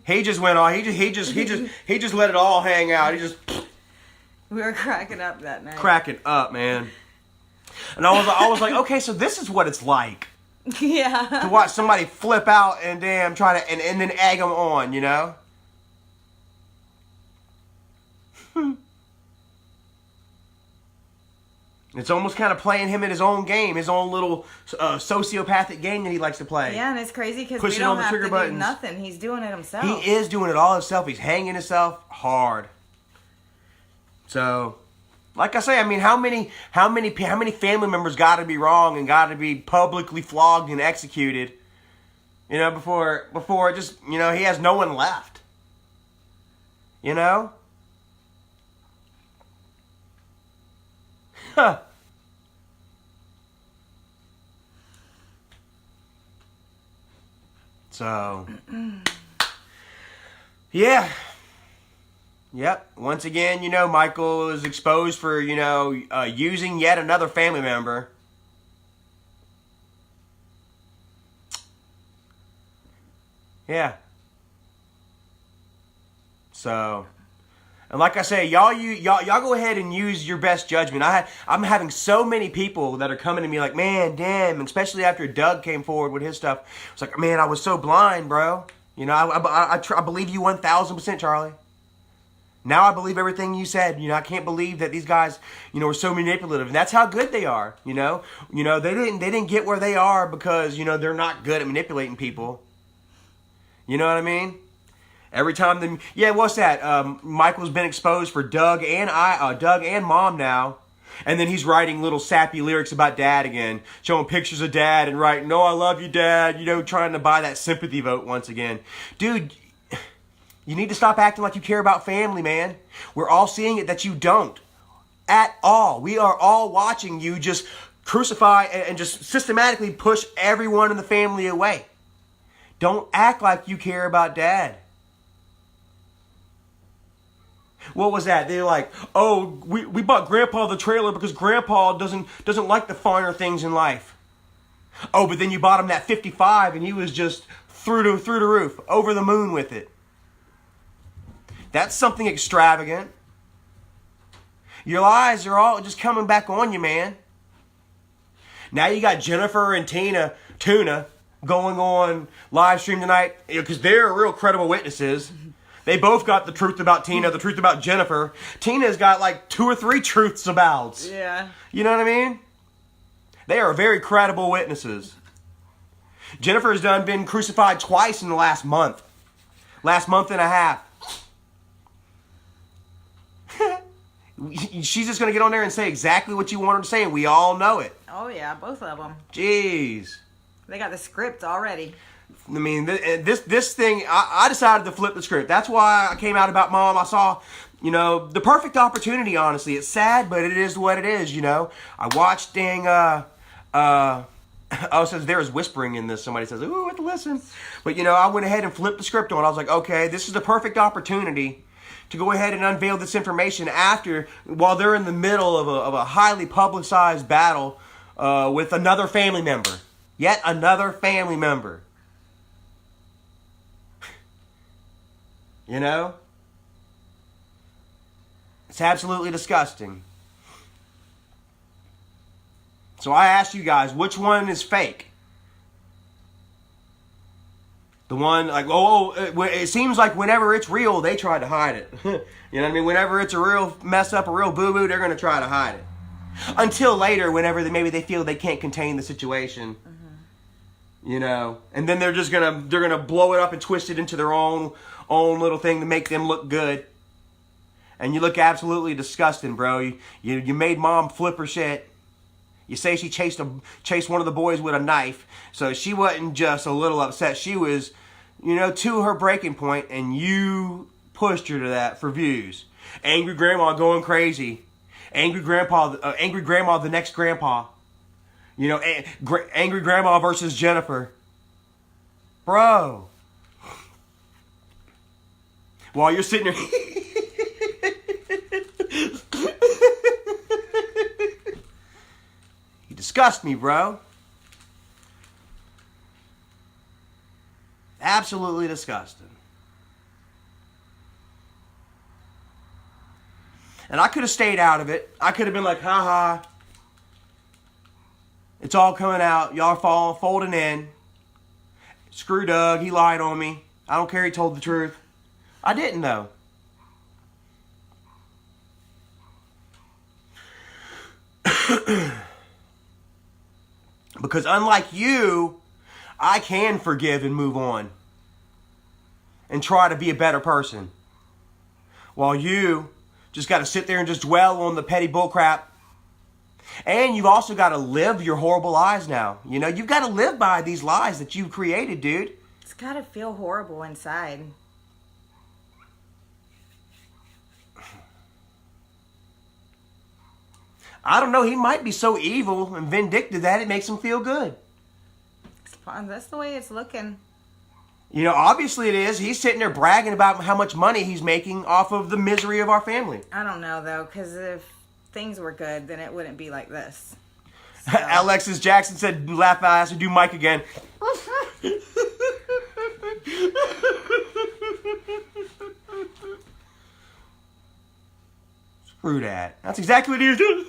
He just went all. He just let it all hang out. He just. We were cracking up that night. Cracking up, man. And I was like, okay, so this is what it's like. Yeah. To watch somebody flip out and damn try to and then egg them on, you know? It's almost kind of playing him in his own game, his own little sociopathic game that he likes to play. Yeah, and it's crazy because we don't have to do nothing. He's doing it himself. He is doing it all himself. He's hanging himself hard. So, like I say, I mean, how many family members got to be wrong and got to be publicly flogged and executed, you know, before just, you know, he has no one left, you know? Huh. So, yeah. Yep. Once again, you know, Michael is exposed for, you know, using yet another family member. Yeah. So, and like I say, y'all go ahead and use your best judgment. I'm having so many people that are coming to me like, man, damn, and especially after Doug came forward with his stuff. It's like, man, I was so blind, bro. You know, I believe you 1,000%, Charlie. Now I believe everything you said. You know, I can't believe that these guys, you know, are so manipulative. And that's how good they are, you know. You know, they didn't get where they are because, you know, they're not good at manipulating people. You know what I mean? Every time what's that? Michael's been exposed for Doug and Mom now. And then he's writing little sappy lyrics about Dad again, showing pictures of Dad and writing, "No, I love you, Dad," you know, trying to buy that sympathy vote once again. Dude, you need to stop acting like you care about family, man. We're all seeing it that you don't. At all. We are all watching you just crucify and just systematically push everyone in the family away. Don't act like you care about Dad. What was that? They're like, oh, we bought Grandpa the trailer because Grandpa doesn't like the finer things in life. Oh, but then you bought him that 55 and he was just through the roof, over the moon with it. That's something extravagant. Your lies are all just coming back on you, man. Now you got Jennifer and Tuna going on live stream tonight because they're real credible witnesses. They both got the truth about Tina, the truth about Jennifer. Tina's got like 2 or 3 truths about. Yeah. You know what I mean? They are very credible witnesses. Jennifer has been crucified twice in the last month and a half. She's just going to get on there and say exactly what you want her to say, and we all know it. Oh, yeah, both of them. Jeez. They got the script already. I mean, this thing, I decided to flip the script. That's why I came out about Mom. I saw, you know, the perfect opportunity, honestly. It's sad, but it is what it is, you know. I watched Oh, it says there is whispering in this. Somebody says, ooh, have to listen. But, you know, I went ahead and flipped the script on. I was like, okay, this is the perfect opportunity to go ahead and unveil this information while they're in the middle of a highly publicized battle with another family member. Yet another family member. You know? It's absolutely disgusting. So I asked you guys, which one is fake? The one, like, it seems like whenever it's real, they try to hide it. You know what I mean? Whenever it's a real mess up, a real boo-boo, they're going to try to hide it. Until later, whenever maybe they feel they can't contain the situation. Mm-hmm. You know? And then they're gonna blow it up and twist it into their own little thing to make them look good. And you look absolutely disgusting, bro. You made mom flip her shit. You say she chased one of the boys with a knife. So she wasn't just a little upset. She was, you know, to her breaking point, and you pushed her to that for views. Angry grandma going crazy. Angry grandma, the next grandpa. You know, angry grandma versus Jennifer. Bro. While you're sitting there... You disgust me, bro. Absolutely disgusting. And I could have stayed out of it. I could have been like, ha. It's all coming out. Y'all folding in. Screw Doug. He lied on me. I don't care. He told the truth. I didn't, though. Because unlike you, I can forgive and move on. And try to be a better person. While you just got to sit there and just dwell on the petty bullcrap. And you've also got to live your horrible lies now. You know, you've got to live by these lies that you've created, dude. It's got to feel horrible inside. I don't know. He might be so evil and vindictive that it makes him feel good. That's the way it's looking. You know, obviously it is. He's sitting there bragging about how much money he's making off of the misery of our family. I don't know, though, because if things were good, then it wouldn't be like this. So. Alexis Jackson said, laugh fast and do Mike again. Screw that. That's exactly what he was doing.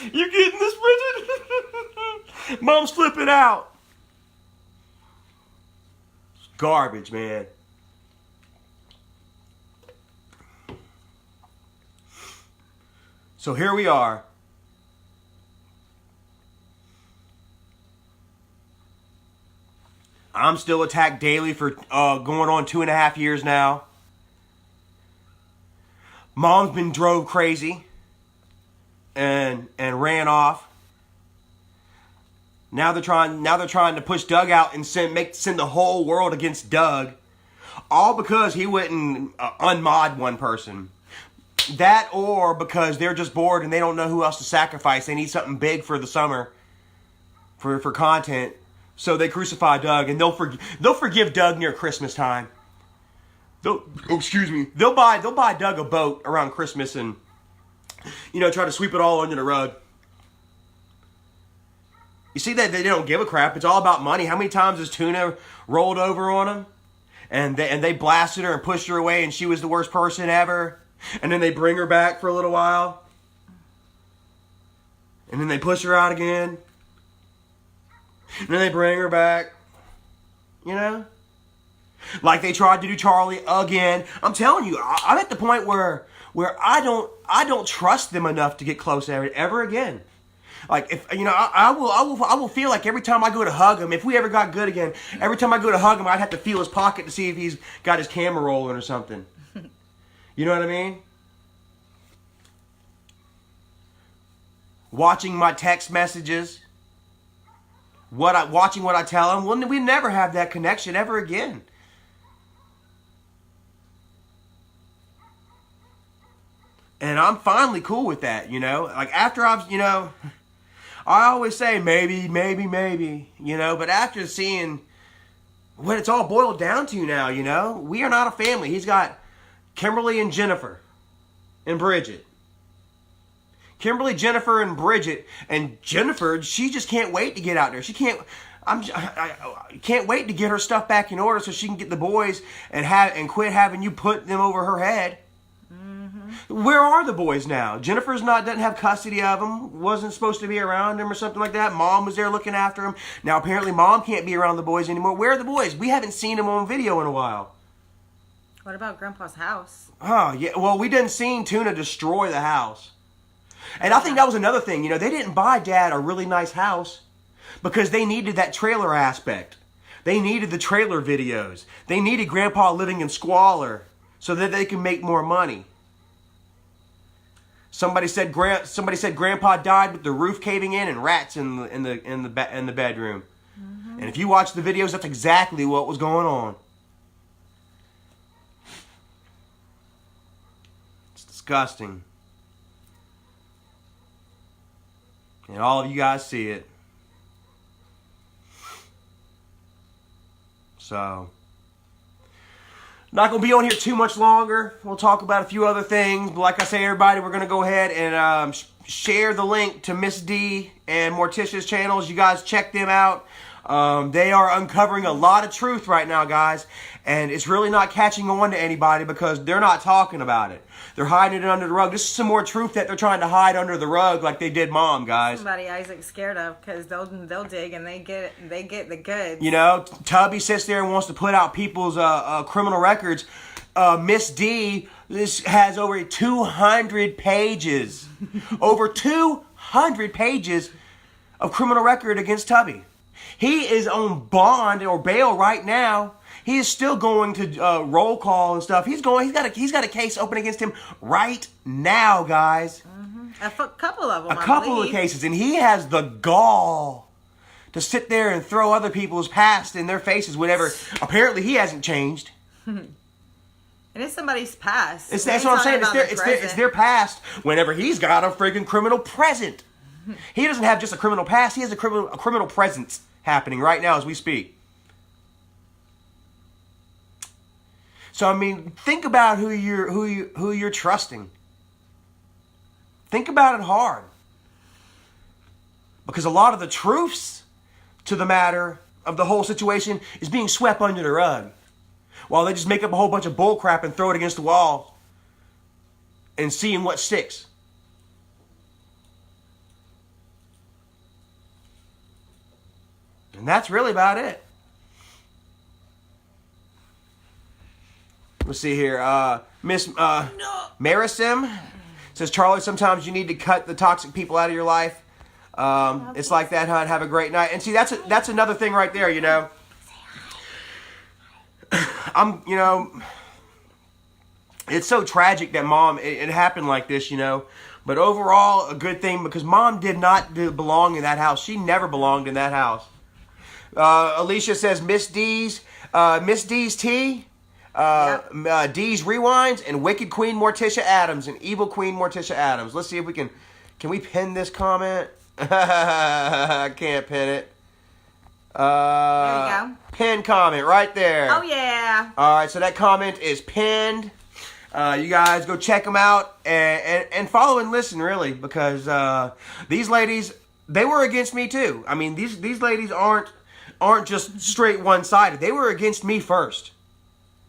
You getting this, Bridget? Mom's flipping out. It's garbage, man. So here we are. I'm still attacked daily for going on 2.5 years now. Mom's been drove crazy and ran off. Now they're trying to push Doug out and send the whole world against Doug, all because he wouldn't unmod one person. That or because they're just bored and they don't know who else to sacrifice. They need something big for the summer for content. So they crucify Doug, and they'll forgive Doug near Christmas time. They'll buy Doug a boat around Christmas and, you know, try to sweep it all under the rug. You see that they don't give a crap. It's all about money. How many times has Tuna rolled over on them, and they blasted her and pushed her away, and she was the worst person ever, and then they bring her back for a little while, and then they push her out again. And then they bring her back, you know? Like they tried to do Charlie again. I'm telling you, I'm at the point where I don't trust them enough to get close ever again. Like if you know, I will feel like every time I go to hug him, if we ever got good again, every time I go to hug him, I'd have to feel his pocket to see if he's got his camera rolling or something. You know what I mean? Watching my text messages. Watching what I tell him, we never have that connection ever again. And I'm finally cool with that, you know. Like after I always say maybe, maybe, maybe, you know, but after seeing what it's all boiled down to now, you know, we are not a family. He's got Kimberly and Jennifer and Bridget. Kimberly, Jennifer, and Bridget. And Jennifer, she just can't wait to get out there. She can't. I can't wait to get her stuff back in order so she can get the boys and quit having you put them over her head. Mm-hmm. Where are the boys now? Jennifer's doesn't have custody of them. Wasn't supposed to be around them or something like that. Mom was there looking after them. Now apparently Mom can't be around the boys anymore. Where are the boys? We haven't seen them on video in a while. What about Grandpa's house? Oh yeah. Well, we didn't see Tuna destroy the house. And I think that was another thing. You know, they didn't buy Dad a really nice house because they needed that trailer aspect. They needed the trailer videos. They needed Grandpa living in squalor so that they can make more money. Somebody said Grandpa died with the roof caving in and rats in the bedroom. Mm-hmm. And if you watch the videos, that's exactly what was going on. It's disgusting. And all of you guys see it. So, not going to be on here too much longer. We'll talk about a few other things. But like I say, everybody, we're going to go ahead and share the link to Miss D and Morticia's channels. You guys check them out. They are uncovering a lot of truth right now, guys. And it's really not catching on to anybody because they're not talking about it. They're hiding it under the rug. This is some more truth that they're trying to hide under the rug like they did Mom, guys. Somebody Isaac's scared of because they'll dig and they get the goods. You know, Tubby sits there and wants to put out people's criminal records. Miss D has over 200 pages. Over 200 pages of criminal record against Tubby. He is on bond or bail right now. He is still going to roll call and stuff. He's got a case open against him right now, guys. Mm-hmm. A couple of them. A couple of cases, and he has the gall to sit there and throw other people's past in their faces whenever. Apparently, he hasn't changed. And it's somebody's past. That's what I'm saying. It's their past. Whenever he's got a freaking criminal present, he doesn't have just a criminal past. He has a criminal presence happening right now as we speak. So I mean, think about who you're trusting. Think about it hard, because a lot of the truths to the matter of the whole situation is being swept under the rug, while they just make up a whole bunch of bull crap and throw it against the wall and seeing what sticks. And that's really about it. Let's see here. Miss Marisim says, Charlie, sometimes you need to cut the toxic people out of your life. It's like that, huh? Have a great night. And see, that's another thing right there, you know. It's so tragic that Mom, it happened like this, you know. But overall, a good thing, because Mom did not belong in that house. She never belonged in that house. Alicia says, Miss D's tea. D's Rewinds and Wicked Queen Morticia Adams and Evil Queen Morticia Adams. Let's see if we can we pin this comment? I can't pin it. There you go. Pin comment right there. Oh yeah. Alright, so that comment is pinned. You guys go check them out and follow and listen, really, because these ladies, they were against me too. I mean, these ladies aren't just straight one-sided. They were against me first.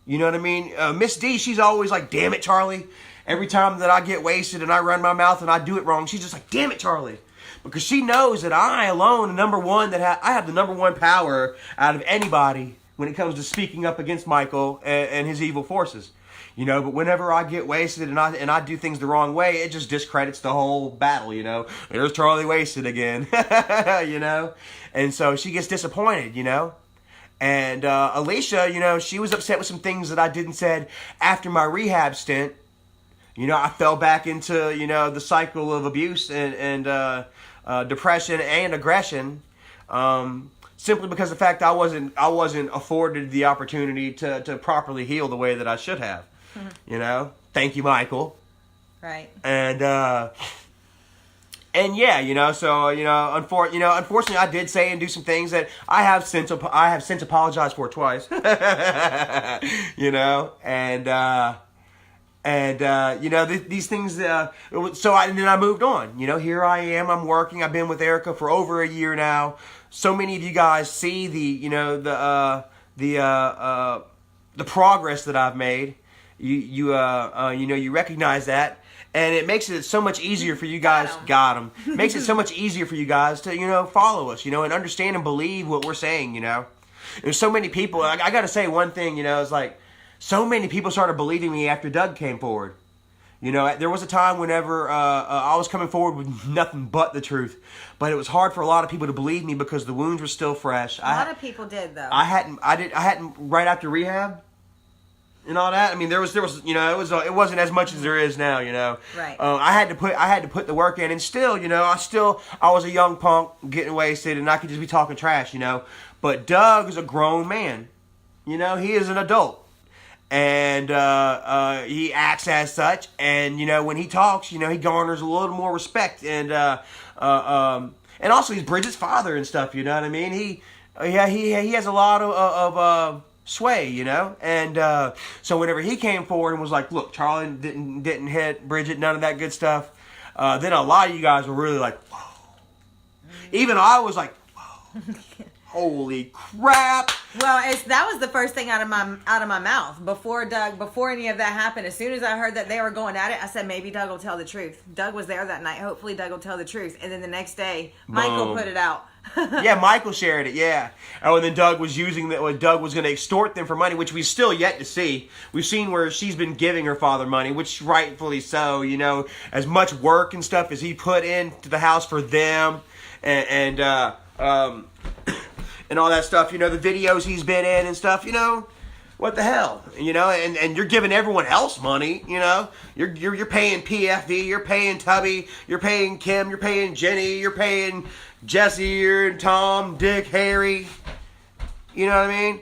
You know what I mean? Miss D, she's always like, damn it, Charlie. Every time that I get wasted and I run my mouth and I do it wrong, she's just like, damn it, Charlie. Because she knows that I alone, I have the number one power out of anybody when it comes to speaking up against Michael and his evil forces. You know, but whenever I get wasted and I do things the wrong way, it just discredits the whole battle, you know. There's Charlie wasted again, you know. And so she gets disappointed, you know. And Alicia, you know, she was upset with some things that I did and said after my rehab stint. You know, I fell back into, you know, the cycle of abuse and depression and aggression, simply because of the fact I wasn't afforded the opportunity to properly heal the way that I should have. You know, thank you, Michael. Right. And And yeah, so unfortunately, I did say and do some things that I have since apologized for twice. These things. And then I moved on. Here I am. I'm working. I've been with Erica for over a year now. So many of you guys see the progress that I've made. You recognize that. And it makes it so much easier for you guys. Got them. Makes it so much easier for you guys to, follow us, and understand and believe what we're saying, There's so many people. I got to say one thing, it's like so many people started believing me after Doug came forward. There was a time whenever I was coming forward with nothing but the truth. But it was hard for a lot of people to believe me because the wounds were still fresh. A lot of people did, though. I hadn't right after rehab. And all that. I mean, there was, it wasn't as much as there is now, Right. I had to put the work in, and still, I was a young punk getting wasted, and I could just be talking trash, But Doug is a grown man, he is an adult, and he acts as such, and when he talks, he garners a little more respect, and also he's Bridget's father and stuff, you know what I mean? He has a lot of sway, and so whenever he came forward and was like, look, Charlie didn't hit Bridget, none of that good stuff, then a lot of you guys were really like, whoa. Even I was like, whoa. Holy crap. Well, that was the first thing out of my mouth before any of that happened. As soon as I heard that they were going at it, I said, maybe Doug will tell the truth. Doug was there that night. Hopefully Doug will tell the truth. And then the next day, Michael put it out. Yeah, Michael shared it, yeah. Oh, and then Doug was using that when Doug was going to extort them for money, which we still yet to see. We've seen where she's been giving her father money, which rightfully so, as much work and stuff as he put into the house for them, and all that stuff, the videos he's been in and stuff, what the hell, and you're giving everyone else money, you're paying PFD, you're paying Tubby, you're paying Kim, you're paying Jenny, you're paying Jesse and Tom, Dick, Harry, you know what I mean?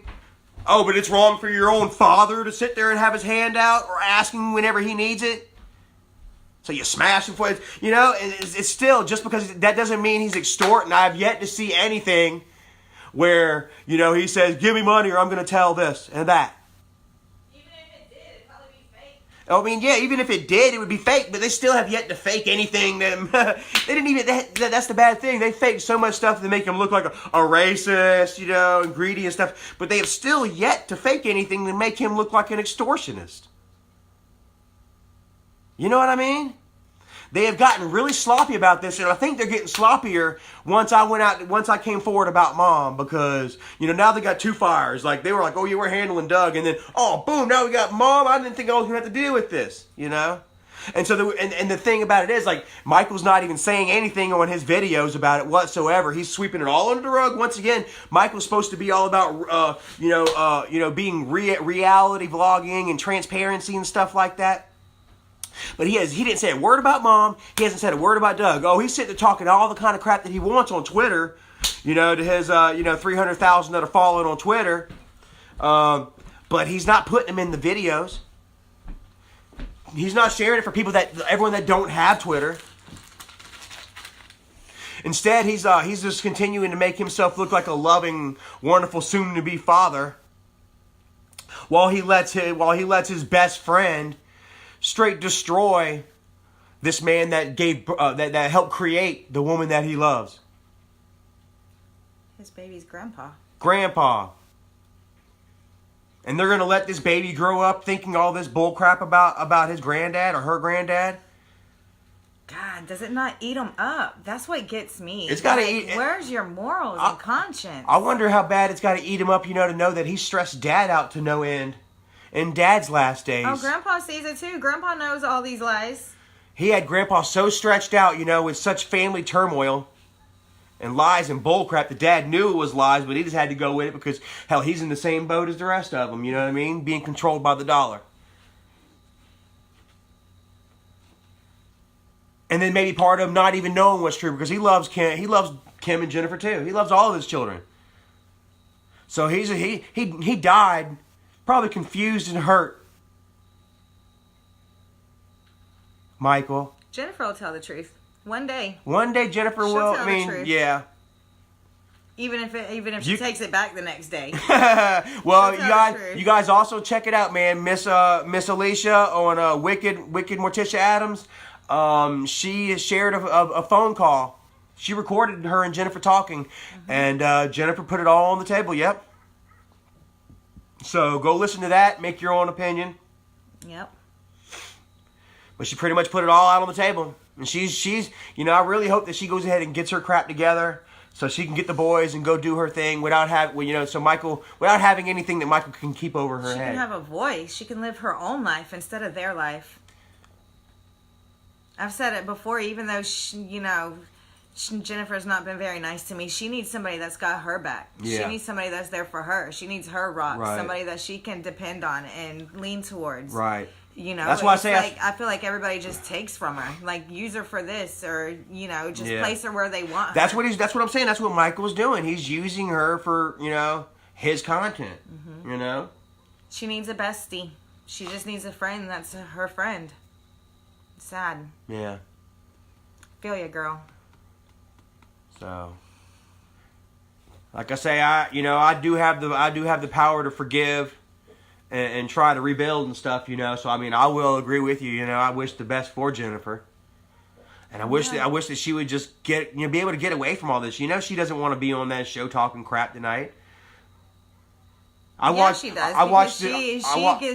Oh, but it's wrong for your own father to sit there and have his hand out or ask him whenever he needs it. So you smash him for it, it's still, just because that doesn't mean he's extorting. I've yet to see anything where, he says, give me money or I'm going to tell this and that. Even if it did, it'd probably be fake. I mean, yeah, even if it did, it would be fake, but they still have yet to fake anything. They didn't even, that's the bad thing. They faked so much stuff to make them look like a racist, and greedy and stuff, but they have still yet to fake anything to make him look like an extortionist. You know what I mean? They have gotten really sloppy about this, and I think they're getting sloppier once I came forward about Mom, because, now they got two fires. Like, they were like, oh, yeah, we're handling Doug, and then, oh, boom, now we got Mom. I didn't think I was going to have to deal with this, And so, the thing about it is, like, Michael's not even saying anything on his videos about it whatsoever. He's sweeping it all under the rug. Once again, Michael's supposed to be all about, being reality vlogging and transparency and stuff like that. But he didn't say a word about Mom. He hasn't said a word about Doug. Oh, he's sitting there talking all the kind of crap that he wants on Twitter, to his, 300,000 that are following on Twitter. But he's not putting them in the videos. He's not sharing it for everyone that don't have Twitter. Instead, he's just continuing to make himself look like a loving, wonderful, soon-to-be father, while he lets his best friend straight destroy this man that that helped create the woman that he loves. His baby's grandpa. And they're gonna let this baby grow up thinking all this bull crap about his granddad or her granddad. God, does it not eat them up? That's what gets me. It's got to eat. Where's your morals and conscience? I wonder how bad it's got to eat him up, to know that he stressed Dad out to no end in Dad's last days. Oh, Grandpa sees it too. Grandpa knows all these lies. He had Grandpa so stretched out, with such family turmoil and lies and bullcrap that Dad knew it was lies, but he just had to go with it because, hell, he's in the same boat as the rest of them, you know what I mean? Being controlled by the dollar. And then maybe part of him not even knowing what's true because he loves Kim and Jennifer too. He loves all of his children. So he died probably confused and hurt. Michael. Jennifer will tell the truth. One day. One day Jennifer She'll will. tell I the mean, truth. yeah. Even if she takes it back the next day. Well, She'll tell the truth. you guys also check it out, man. Miss Alicia on Wicked Morticia Adams. She shared a phone call. She recorded her and Jennifer talking, and Jennifer put it all on the table. Yep. So go listen to that. Make your own opinion. Yep. But she pretty much put it all out on the table, and she's I really hope that she goes ahead and gets her crap together, so she can get the boys and go do her thing without having anything that Michael can keep over her head. She can have a voice. She can live her own life instead of their life. I've said it before, even though Jennifer's not been very nice to me. She needs somebody that's got her back. Yeah. She needs somebody that's there for her. She needs her rock. Right. Somebody that she can depend on and lean towards. Right. That's why I feel like everybody just takes from her. Like, use her for this, or just place her where they want her. That's what I'm saying. That's what Michael's doing. He's using her for his content. She needs a bestie. She just needs a friend that's her friend. Sad. Yeah. Feel ya, girl. So, like I say, I do have the power to forgive and try to rebuild and stuff. So I mean, I will agree with you. I wish the best for Jennifer, and I wish that she would just be able to get away from all this. She doesn't want to be on that show talking crap tonight. She does.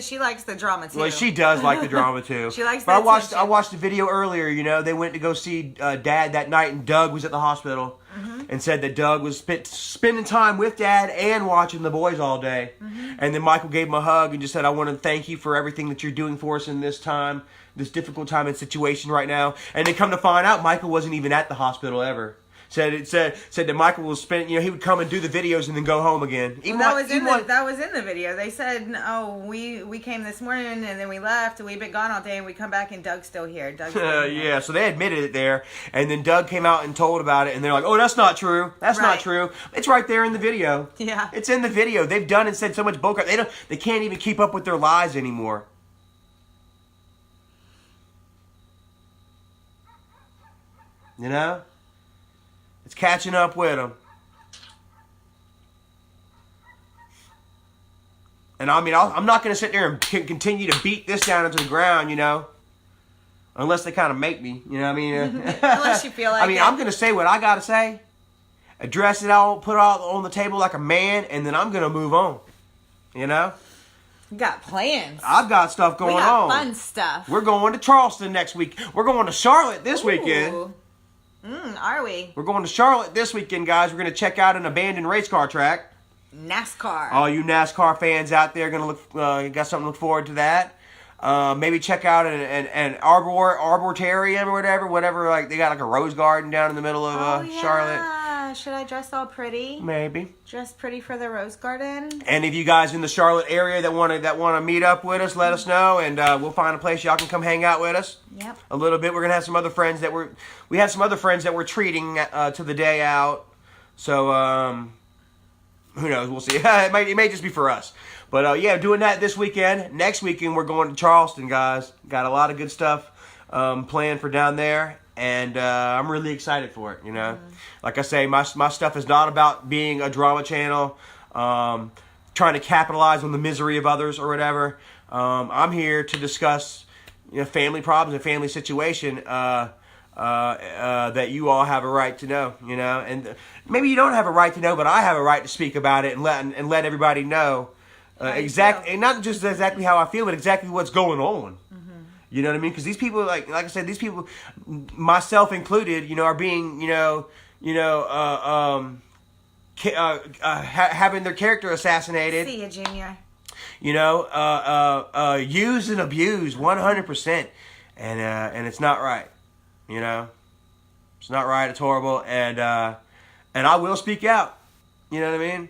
She likes the drama too. Well, she does like the drama too. She likes. But I watched the video earlier. They went to go see Dad that night, and Doug was at the hospital, and said that Doug was spending time with Dad and watching the boys all day. And then Michael gave him a hug and just said, "I want to thank you for everything that you're doing for us in this time, this difficult time and situation right now." And then come to find out, Michael wasn't even at the hospital ever. Said that Michael will spend, he would come and do the videos and then go home again. That was in the video. They said, "Oh, we came this morning and then we left. We've been gone all day and we come back and Doug's still here." Yeah, so they admitted it there, and then Doug came out and told about it, and they're like, "Oh, that's not true. That's not true." It's right there in the video. Yeah, it's in the video. They've done and said so much bullcrap. They can't even keep up with their lies anymore. It's catching up with them. And I mean, I'm not going to sit there and continue to beat this down into the ground, unless they kind of make me, you know what I mean? Unless you feel like I mean, I'm going to say what I got to say, address it all, put it all on the table like a man, and then I'm going to move on, You got plans. I've got stuff going on. We got fun stuff. We're going to Charleston next week. We're going to Charlotte this weekend. Are we? We're going to Charlotte this weekend, guys. We're going to check out an abandoned race car track. NASCAR. All you NASCAR fans out there got something to look forward to that. Maybe check out an arboretarium or whatever. Like they got like a rose garden down in the middle of Charlotte. Should I dress all pretty? Maybe. Dress pretty for the rose garden. And if you guys in the Charlotte area that want to meet up with us, let us know, and we'll find a place y'all can come hang out with us. Yep. A little bit. We're gonna have some other friends that we're treating to the day out. So who knows? We'll see. It may just be for us. But yeah, doing that this weekend. Next weekend we're going to Charleston, guys. Got a lot of good stuff planned for down there. And I'm really excited for it, Like I say, my stuff is not about being a drama channel, trying to capitalize on the misery of others or whatever. I'm here to discuss, family problems and family situation that you all have a right to know, And maybe you don't have a right to know, but I have a right to speak about it and let everybody know exactly, and not just exactly how I feel, but exactly what's going on. You know what I mean? Because these people, like I said, these people, myself included, are being, having their character assassinated. See ya, Junior. Used and abused 100%, and it's not right. It's not right. It's horrible, and I will speak out. You know what I mean?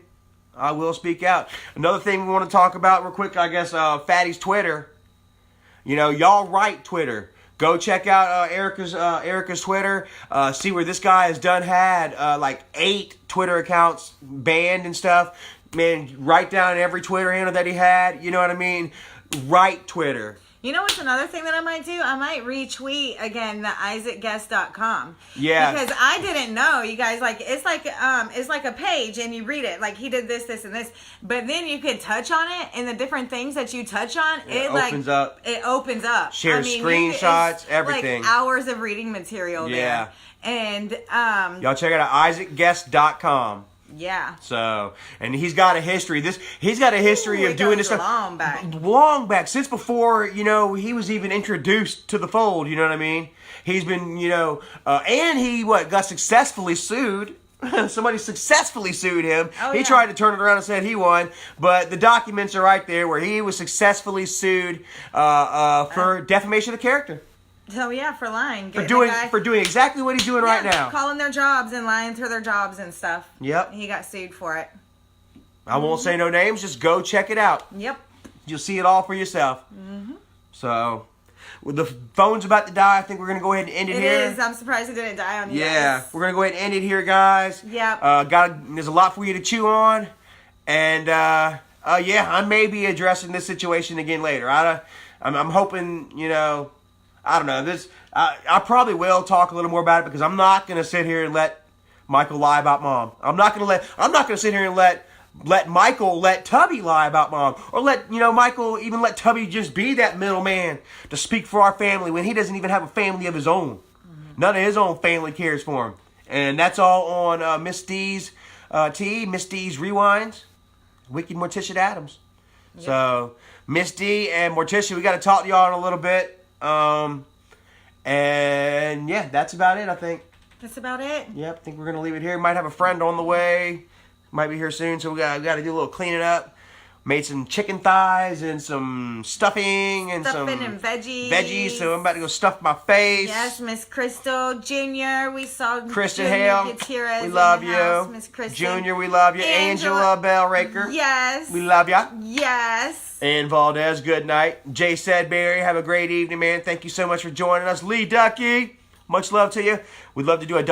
I will speak out. Another thing we want to talk about real quick, I guess, Fatty's Twitter. Y'all write Twitter. Go check out Erica's Twitter. See where this guy has had like 8 Twitter accounts banned and stuff. Man, write down every Twitter handle that he had. You know what I mean? Write Twitter. You know what's another thing that I might do? I might retweet again the isaacguest.com. Yeah. Because I didn't know, you guys, like it's like a page and you read it. Like he did this, and this. But then you could touch on it, and the different things that you touch on, it opens up. It opens up. Share screenshots, everything. Like hours of reading material there. And y'all check it out, isaacguest.com. Yeah. So, and he's got a history. He's got a history of doing this stuff long back, since before, you know, he was even introduced to the fold. You know what I mean? He's been, you know, and he got successfully sued. Somebody successfully sued him. Oh, he yeah. tried to turn it around and said he won, but the documents are right there where he was successfully sued for defamation of character. So yeah, for lying. For doing exactly what he's doing right now. Calling their jobs and lying through their jobs and stuff. Yep. He got sued for it. I won't say no names. Just go check it out. Yep. You'll see it all for yourself. Mm-hmm. So, with the phone's about to die, I think we're going to go ahead and end it here. It is. I'm surprised it didn't die on you Yeah. guys. We're going to go ahead and end it here, guys. Yep. There's a lot for you to chew on. And, I may be addressing this situation again later. I'm hoping, you know... I don't know. I probably will talk a little more about it because I'm not going to sit here and let Michael lie about Mom. I'm not going to sit here and let Michael let Tubby lie about Mom, or let Michael even let Tubby just be that middleman to speak for our family when he doesn't even have a family of his own. Mm-hmm. None of his own family cares for him, and that's all on Miss D's Miss D's Rewinds, Wicked Morticia Adams. Yep. So Miss D and Morticia, we got to talk to y'all in a little bit. And yeah, that's about it, I think. That's about it. Yep, I think we're going to leave it here. Might have a friend on the way. Might be here soon, so we got to do a little cleaning up. Made some chicken thighs and some stuffing and veggies. So I'm about to go stuff my face. Yes, Miss Crystal Jr. We saw Kristen Hale. Gutierrez. We love you. Miss Kristen. Junior, we love you. Angela Bellraker. Yes. We love ya. Yes. And Valdez, good night. Jay Sedberry, have a great evening, man. Thank you so much for joining us. Lee Ducky, much love to you. We'd love to do a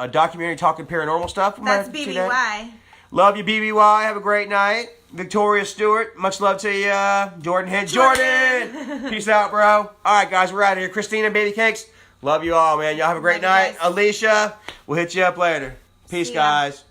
documentary talking paranormal stuff. That's BBY. Love you, BBY. Have a great night. Victoria Stewart, much love to you. Jordan Head. Jordan! Peace out, bro. All right, guys, we're out of here. Christina, Baby Cakes, love you all, man. Y'all have a great night. Guys. Alicia, we'll hit you up later. Peace, guys.